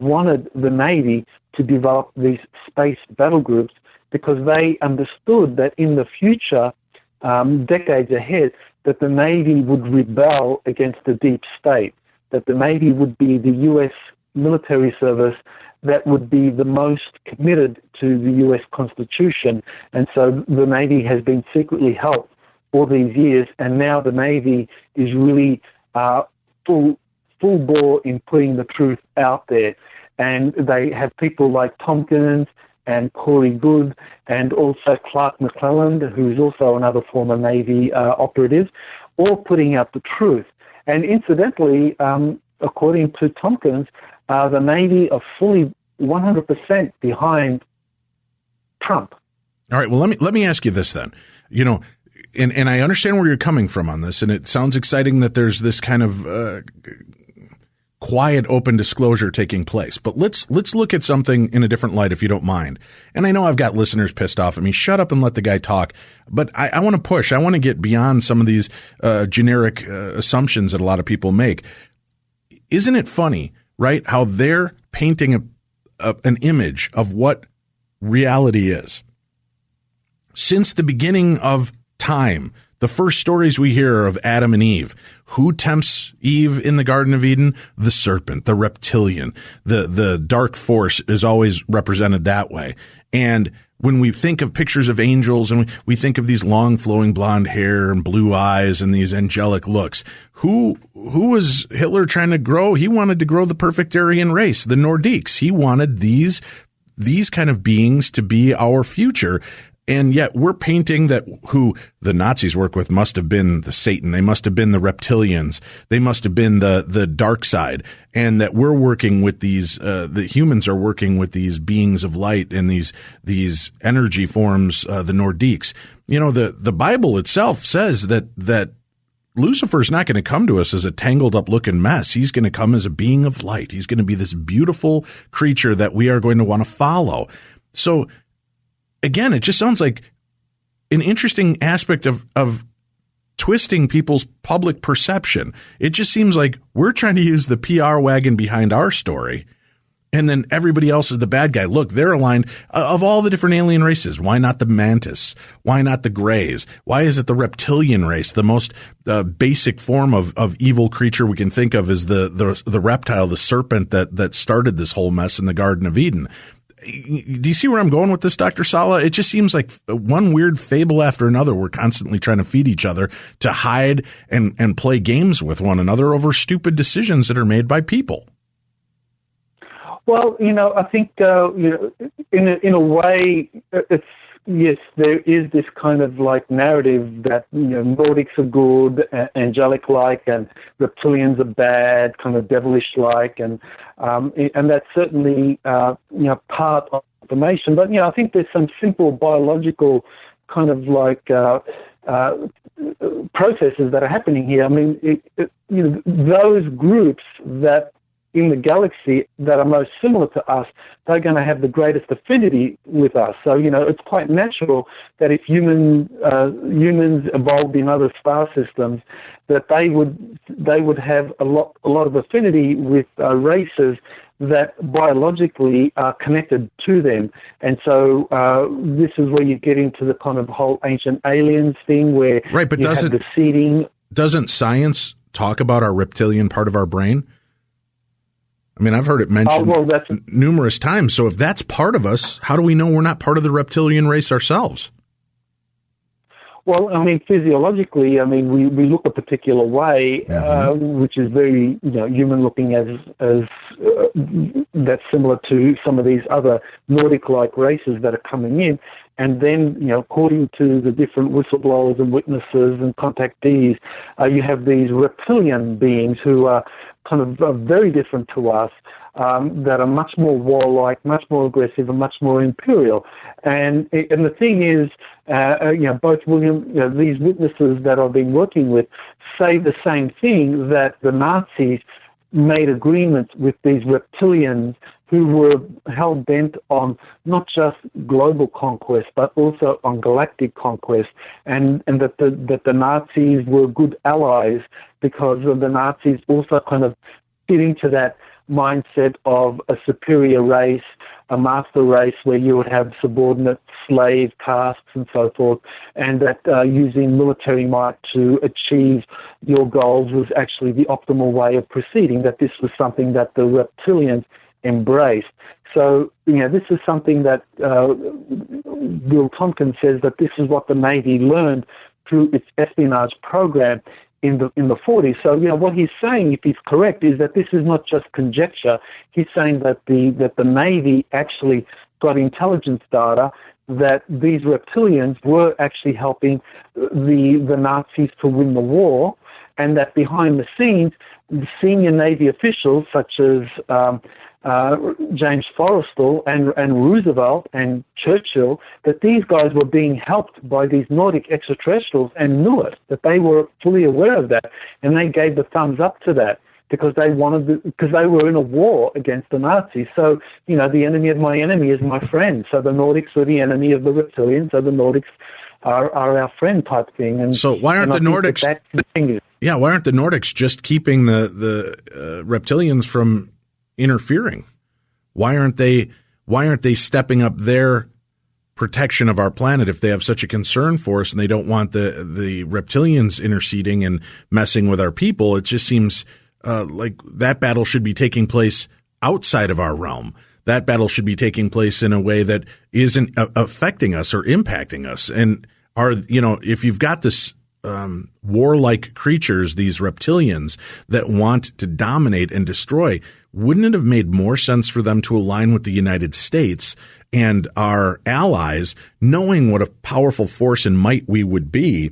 wanted the Navy to develop these space battle groups because they understood that in the future, decades ahead, that the Navy would rebel against the deep state, that the Navy would be the U.S. military service that would be the most committed to the U.S. Constitution. And so the Navy has been secretly helped all these years, and now the Navy is really full bore in putting the truth out there. And they have people like Tompkins and Corey Good and also Clark McClelland, who's also another former Navy operative, all putting out the truth. And incidentally, according to Tompkins, the Navy are fully 100% behind Trump. All right. Well, let me ask you this then. You know, and I understand where you're coming from on this, and it sounds exciting that there's this kind of quiet, open disclosure taking place. But let's look at something in a different light, if you don't mind. And I know I've got listeners pissed off at me. Shut up and let the guy talk. But I want to push. I want to get beyond some of these generic assumptions that a lot of people make. Isn't it funny, right, how they're painting an image of what reality is? Since the beginning of time, the first stories we hear are of Adam and Eve. Who tempts Eve in the Garden of Eden? The serpent, the reptilian. The dark force is always represented that way. And when we think of pictures of angels and we think of these long flowing blonde hair and blue eyes and these angelic looks, who was Hitler trying to grow? He wanted to grow the perfect Aryan race, the Nordics. He wanted these kind of beings to be our future. And yet we're painting that who the Nazis work with must have been the Satan. They must have been the reptilians. They must have been the dark side. And that we're working with these, the humans are working with these beings of light and these energy forms, the Nordiques. You know, the Bible itself says that Lucifer's not going to come to us as a tangled up looking mess. He's going to come as a being of light. He's going to be this beautiful creature that we are going to want to follow. So, again, it just sounds like an interesting aspect of twisting people's public perception. It just seems like we're trying to use the PR wagon behind our story, and then everybody else is the bad guy. Look, they're aligned. Of all the different alien races, why not the mantis? Why not the grays? Why is it the reptilian race? The most basic form of evil creature we can think of is the reptile, the serpent that started this whole mess in the Garden of Eden. Do you see where I'm going with this, Dr. Salla? It just seems like one weird fable after another. We're constantly trying to feed each other to hide and play games with one another over stupid decisions that are made by people. Well, I think, in a way, it's, yes, there is this kind of like narrative that, Nordics are good, angelic-like, and reptilians are bad, kind of devilish-like, and that's certainly, part of information. But, I think there's some simple biological kind of like processes that are happening here. I mean, those groups that in the galaxy that are most similar to us, they're going to have the greatest affinity with us. So, it's quite natural that if humans evolved in other star systems, that they would have a lot of affinity with races that biologically are connected to them. And so this is where you get into the kind of whole ancient aliens thing where right, but you have the seeding. Doesn't science talk about our reptilian part of our brain? I mean, I've heard it mentioned numerous times. So if that's part of us, how do we know we're not part of the reptilian race ourselves? Well, I mean, physiologically, we look a particular way, which is very, human-looking as that's similar to some of these other Nordic-like races that are coming in. And then, according to the different whistleblowers and witnesses and contactees, you have these reptilian beings who are kind of very different to us. that are much more warlike, much more aggressive, and much more imperial. And the thing is, both these witnesses that I've been working with say the same thing, that the Nazis made agreements with these reptilians who were hell-bent on not just global conquest, but also on galactic conquest, and that the Nazis were good allies because the Nazis also kind of fit into that mindset of a superior race, a master race where you would have subordinate slave castes and so forth, and that using military might to achieve your goals was actually the optimal way of proceeding, that this was something that the reptilians embraced. So, this is something that Will Tompkins says that this is what the Navy learned through its espionage program in the 40s. So, what he's saying, if he's correct, is that this is not just conjecture. He's saying that the Navy actually got intelligence data that these reptilians were actually helping the Nazis to win the war, and that behind the scenes, the senior Navy officials such as James Forrestal and Roosevelt and Churchill, that these guys were being helped by these Nordic extraterrestrials and knew it, that they were fully aware of that, and they gave the thumbs up to that because they because they were in a war against the Nazis. So, the enemy of my enemy is my friend. So the Nordics were the enemy of the reptilians, so the Nordics are our friend type thing. And so why aren't the Nordics? Why aren't the Nordics just keeping the reptilians from interfering? Why aren't they stepping up their protection of our planet if they have such a concern for us and they don't want the reptilians interceding and messing with our people? It just seems like that battle should be taking place outside of our realm. That battle should be taking place in a way that isn't affecting us or impacting us. And if you've got this warlike creatures, these reptilians that want to dominate and destroy, wouldn't it have made more sense for them to align with the United States and our allies, knowing what a powerful force and might we would be,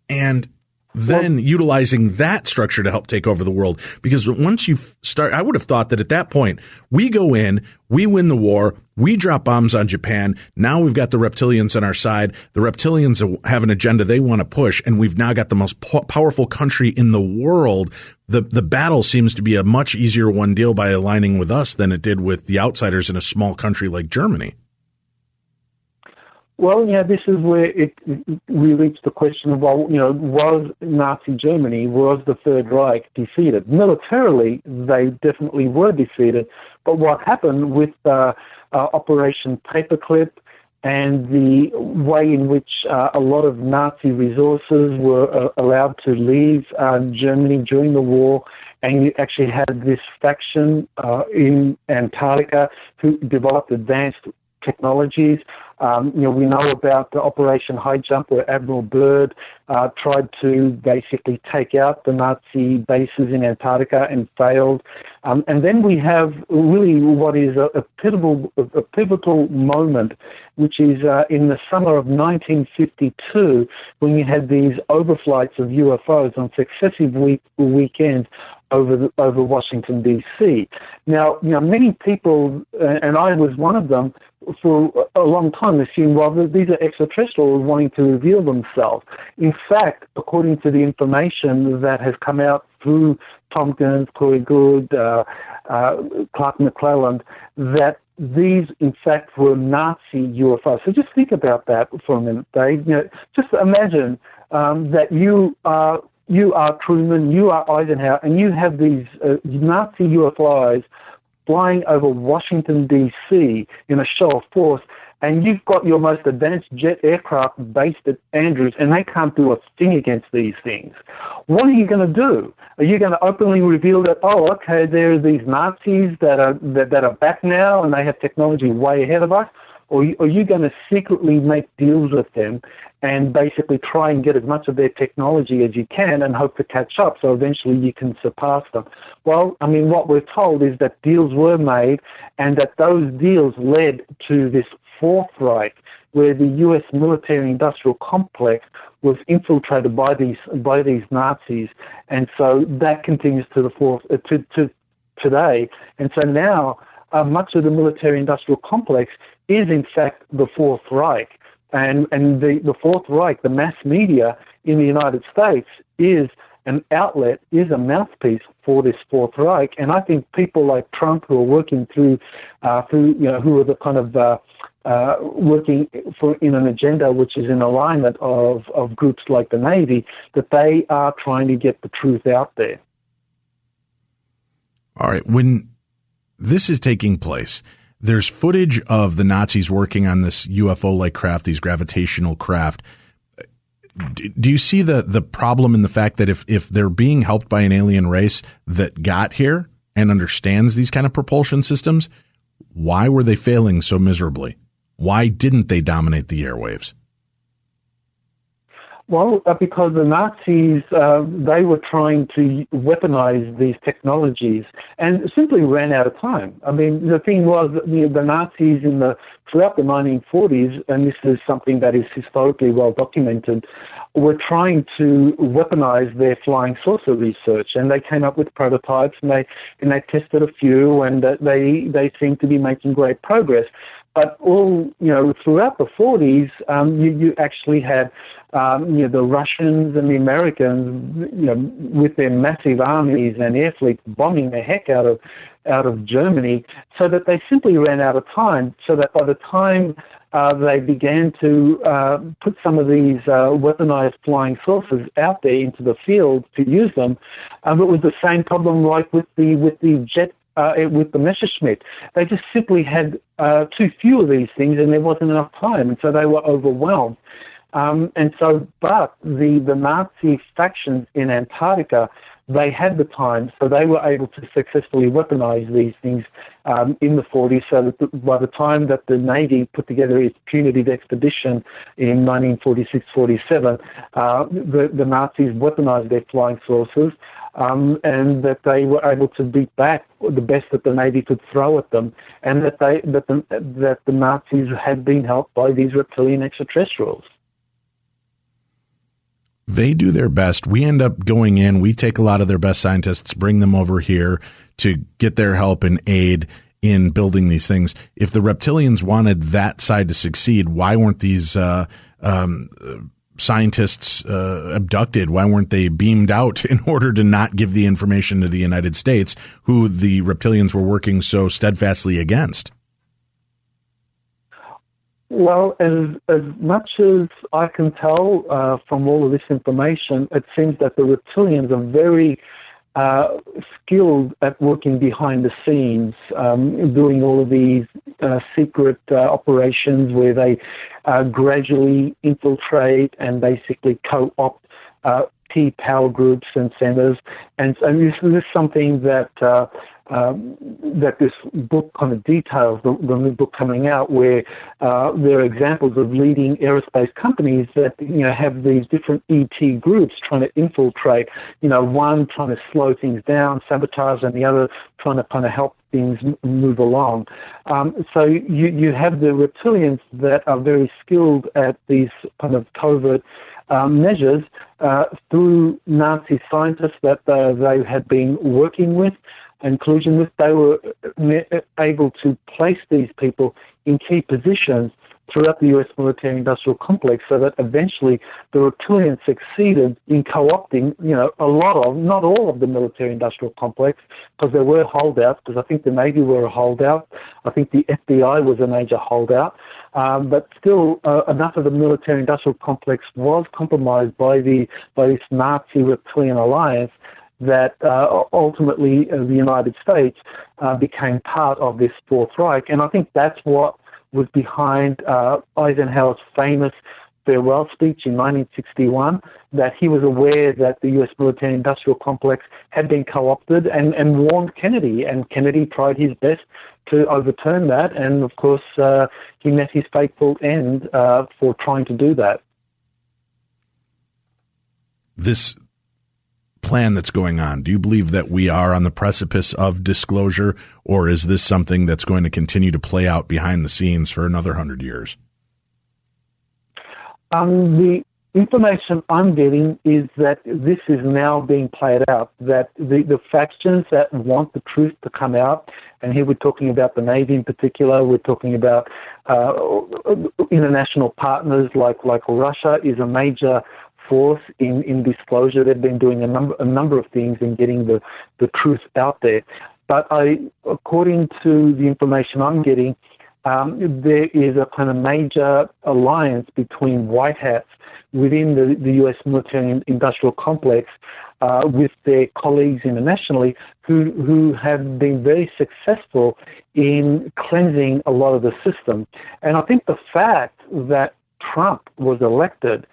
and then utilizing that structure to help take over the world? Because once you start, I would have thought that at that point, we go in, we win the war, we drop bombs on Japan. Now we've got the reptilians on our side. The reptilians have an agenda they want to push, and we've now got the most powerful country in the world. The battle seems to be a much easier one deal by aligning with us than it did with the outsiders in a small country like Germany. Well, this is where we reach the question of, was Nazi Germany, was the Third Reich defeated? Militarily, they definitely were defeated. But what happened with Operation Paperclip and the way in which a lot of Nazi resources were allowed to leave Germany during the war, and you actually had this faction in Antarctica who developed advanced technologies. We know about the Operation High Jump, where Admiral Byrd tried to basically take out the Nazi bases in Antarctica and failed. And then we have really what is a pivotal moment, which is in the summer of 1952, when you had these overflights of UFOs on successive weekends over Washington, D.C. Now, many people, and I was one of them, for a long time assumed, well, these are extraterrestrials wanting to reveal themselves. In fact, according to the information that has come out through Tompkins, Corey Good, Clark McClelland, that these, in fact, were Nazi UFOs. So just think about that for a minute, Dave. Just imagine that you are Truman, you are Eisenhower, and you have these Nazi UFOs flying over Washington, D.C. in a show of force, and you've got your most advanced jet aircraft based at Andrews, and they can't do a thing against these things. What are you going to do? Are you going to openly reveal that, there are these Nazis that are back now and they have technology way ahead of us? Or are you going to secretly make deals with them and basically try and get as much of their technology as you can and hope to catch up so eventually you can surpass them? Well, what we're told is that deals were made and that those deals led to this Fourth Reich, where the U.S. military-industrial complex was infiltrated by these Nazis, and so that continues to the fourth today. And so now much of the military-industrial complex is, in fact, the Fourth Reich. And the Fourth Reich, the mass media in the United States, is an outlet, is a mouthpiece for this Fourth Reich. And I think people like Trump, who are working who are the kind of working in an agenda which is in alignment of groups like the Navy, that they are trying to get the truth out there. All right. When this is taking place, there's footage of the Nazis working on this UFO-like craft, these gravitational craft. Do you see the problem in the fact that if they're being helped by an alien race that got here and understands these kind of propulsion systems, why were they failing so miserably? Why didn't they dominate the airwaves? Well, because the Nazis, they were trying to weaponize these technologies and simply ran out of time. I mean, the thing was that the Nazis throughout the 1940s, and this is something that is historically well documented, were trying to weaponize their flying saucer research, and they came up with prototypes, and they tested a few, and they seemed to be making great progress. But throughout the 40s, you actually had, the Russians and the Americans, with their massive armies and air fleets bombing the heck out of Germany, so that they simply ran out of time. So that by the time they began to put some of these weaponized flying saucers out there into the field to use them, it was the same problem like with the jet. With the Messerschmitt, they just simply had too few of these things, and there wasn't enough time, and so they were overwhelmed. But the Nazi factions in Antarctica, they had the time, so they were able to successfully weaponize these things in the 40s, so that by the time that the Navy put together its punitive expedition in 1946-47, the Nazis weaponized their flying saucers, and that they were able to beat back the best that the Navy could throw at them, and that the Nazis had been helped by these reptilian extraterrestrials. They do their best. We end up going in. We take a lot of their best scientists, bring them over here to get their help and aid in building these things. If the reptilians wanted that side to succeed, why weren't these scientists abducted? Why weren't they beamed out in order to not give the information to the United States, who the reptilians were working so steadfastly against? Well, as much as I can tell from all of this information, it seems that the reptilians are very skilled at working behind the scenes, doing all of these secret operations where they gradually infiltrate and basically co-opt key power groups and centers. And so this is something that this book kind of details, the new book coming out, where there are examples of leading aerospace companies that have these different ET groups trying to infiltrate. One trying to slow things down, sabotage, and the other trying to kind of help things move along. So you have the reptilians that are very skilled at these kind of covert measures through Nazi scientists that they had been working with, inclusion with. They were able to place these people in key positions throughout the U.S. military-industrial complex, so that eventually the reptilians succeeded in co-opting, a lot of, not all of the military-industrial complex, because there were holdouts, because I think the Navy were a holdout. I think the FBI was a major holdout. But still, enough of the military-industrial complex was compromised by this Nazi reptilian alliance that ultimately the United States became part of this Fourth Reich. And I think that's what was behind Eisenhower's famous farewell speech in 1961, that he was aware that the U.S. military-industrial complex had been co-opted and warned Kennedy, and Kennedy tried his best to overturn that, and of course he met his fateful end for trying to do that. This plan that's going on, do you believe that we are on the precipice of disclosure, or is this something that's going to continue to play out behind the scenes for another 100 years? information I'm getting is that this is now being played out, that the factions that want the truth to come out, and here we're talking about the Navy in particular, we're talking about international partners like Russia is a major force in disclosure. They've been doing a number of things in getting the truth out there. But according to the information I'm getting, there is a kind of major alliance between white hats within the U.S. military-industrial complex with their colleagues internationally who have been very successful in cleansing a lot of the system. And I think the fact that Trump was elected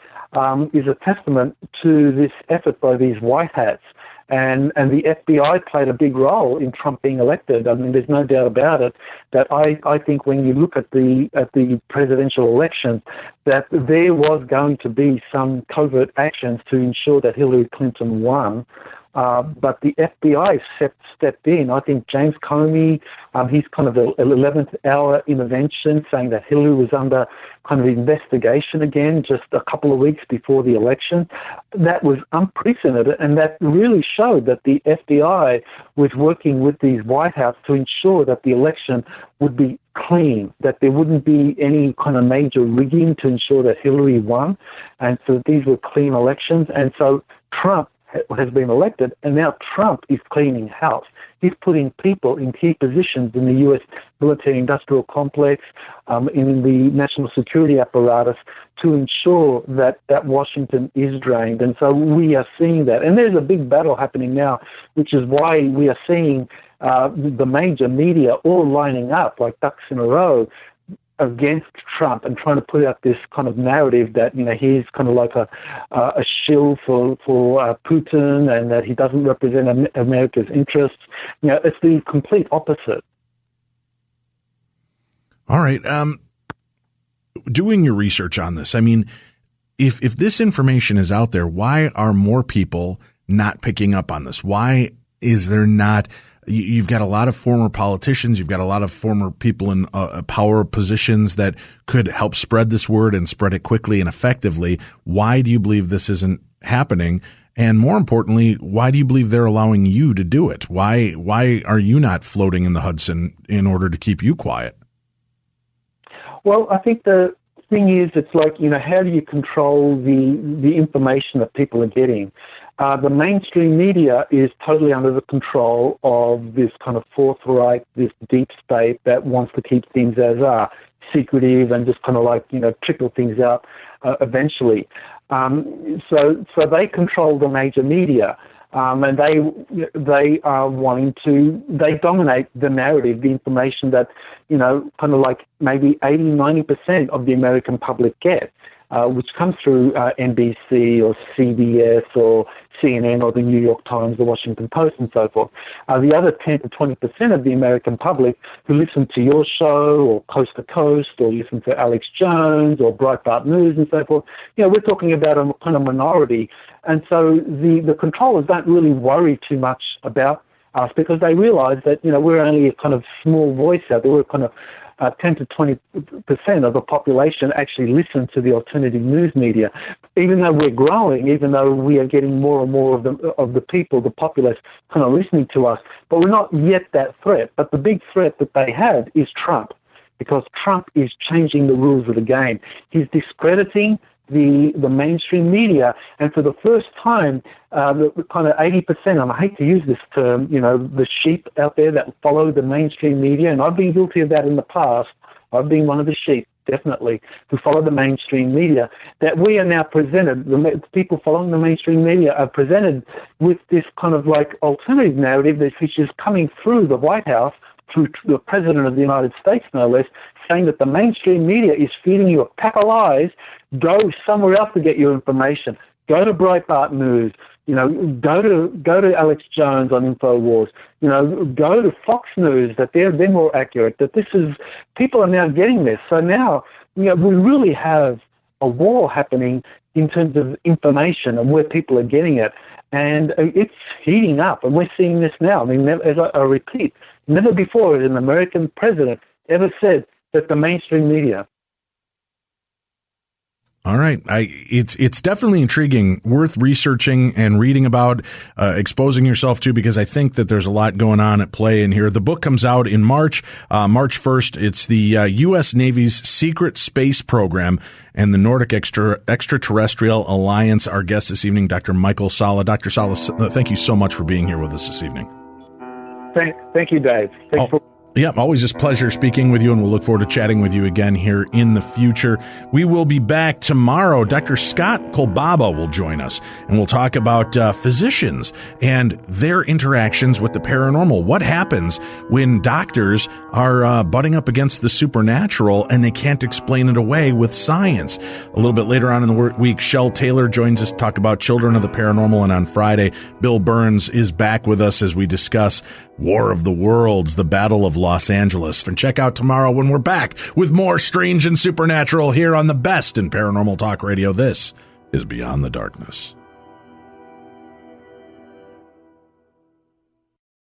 is a testament to this effort by these white hats. And the FBI played a big role in Trump being elected. I mean, there's no doubt about it. That I think when you look at the presidential election, that there was going to be some covert actions to ensure that Hillary Clinton won. But the FBI stepped in. I think James Comey, he's kind of the 11th hour intervention, saying that Hillary was under kind of investigation again just a couple of weeks before the election. That was unprecedented, and that really showed that the FBI was working with these White House to ensure that the election would be clean, that there wouldn't be any kind of major rigging to ensure that Hillary won. And so these were clean elections. And so Trump has been elected, and now Trump is cleaning house. He's putting people in key positions in the U.S. military-industrial complex, in the national security apparatus, to ensure that Washington is drained. And so we are seeing that. And there's a big battle happening now, which is why we are seeing the major media all lining up like ducks in a row against Trump and trying to put out this kind of narrative that, you know, he's kind of like a shill for Putin and that he doesn't represent America's interests. You know, it's the complete opposite. All right. Doing your research on this, I mean, if this information is out there, why are more people not picking up on this? Why is there not? You've got a lot of former politicians. You've got a lot of former people in power positions that could help spread this word and spread it quickly and effectively. Why do you believe this isn't happening? And more importantly, why do you believe they're allowing you to do it? Why are you not floating in the Hudson in order to keep you quiet? Well, I think the thing is, it's like, you know, how do you control the information that people are getting? The mainstream media is totally under the control of this kind of Fourth Reich, this deep state that wants to keep things as secretive and just kind of like, you know, trickle things out eventually. So they control the major media. And they are wanting to, they dominate the narrative, the information that, you know, kind of like maybe 80-90% of the American public get, which comes through NBC or CBS or CNN or the New York Times, the Washington Post, and so forth. The other 10 to 20% of the American public who listen to your show or Coast to Coast or listen to Alex Jones or Breitbart News and so forth, you know, we're talking about a kind of minority. And so the controllers don't really worry too much about us because they realize that, you know, we're only a kind of small voice out there. We're kind of 10 to 20% of the population actually listen to the alternative news media. Even though we're growing, even though we are getting more and more of the people, the populace, kind of listening to us, but we're not yet that threat. But the big threat that they have is Trump, because Trump is changing the rules of the game. He's discrediting the mainstream media, and for the first time, the kind of 80%, and I hate to use this term, you know, the sheep out there that follow the mainstream media, and I've been guilty of that in the past. I've been one of the sheep, definitely, who follow the mainstream media, that we are now presented, the people following the mainstream media are presented with this kind of like alternative narrative which is coming through the White House, through the President of the United States, no less, saying that the mainstream media is feeding you a pack of lies. Go somewhere else to get your information. Go to Breitbart News. You know, go to Alex Jones on InfoWars. You know, go to Fox News. That they're more accurate. That this is, people are now getting this. So now, you know, we really have a war happening in terms of information and where people are getting it, and it's heating up. And we're seeing this now. I mean, as I repeat, never before has an American president ever said that the mainstream media. All right. It's definitely intriguing, worth researching and reading about, exposing yourself to, because I think that there's a lot going on at play in here. The book comes out in March 1st. It's the U.S. Navy's Secret Space Program and the Nordic Extraterrestrial Alliance. Our guest this evening, Dr. Michael Salla. Dr. Salla, thank you so much for being here with us this evening. Thank you, Dave. Thanks for. Yeah, always a pleasure speaking with you, and we'll look forward to chatting with you again here in the future. We will be back tomorrow. Dr. Scott Kolbaba will join us, and we'll talk about physicians and their interactions with the paranormal. What happens when doctors are butting up against the supernatural and they can't explain it away with science? A little bit later on in the week, Shel Taylor joins us to talk about Children of the Paranormal, and on Friday, Bill Burns is back with us as we discuss War of the Worlds, the Battle of Los Angeles. And check out tomorrow when we're back with more strange and supernatural here on the best in paranormal talk radio. This is Beyond the Darkness.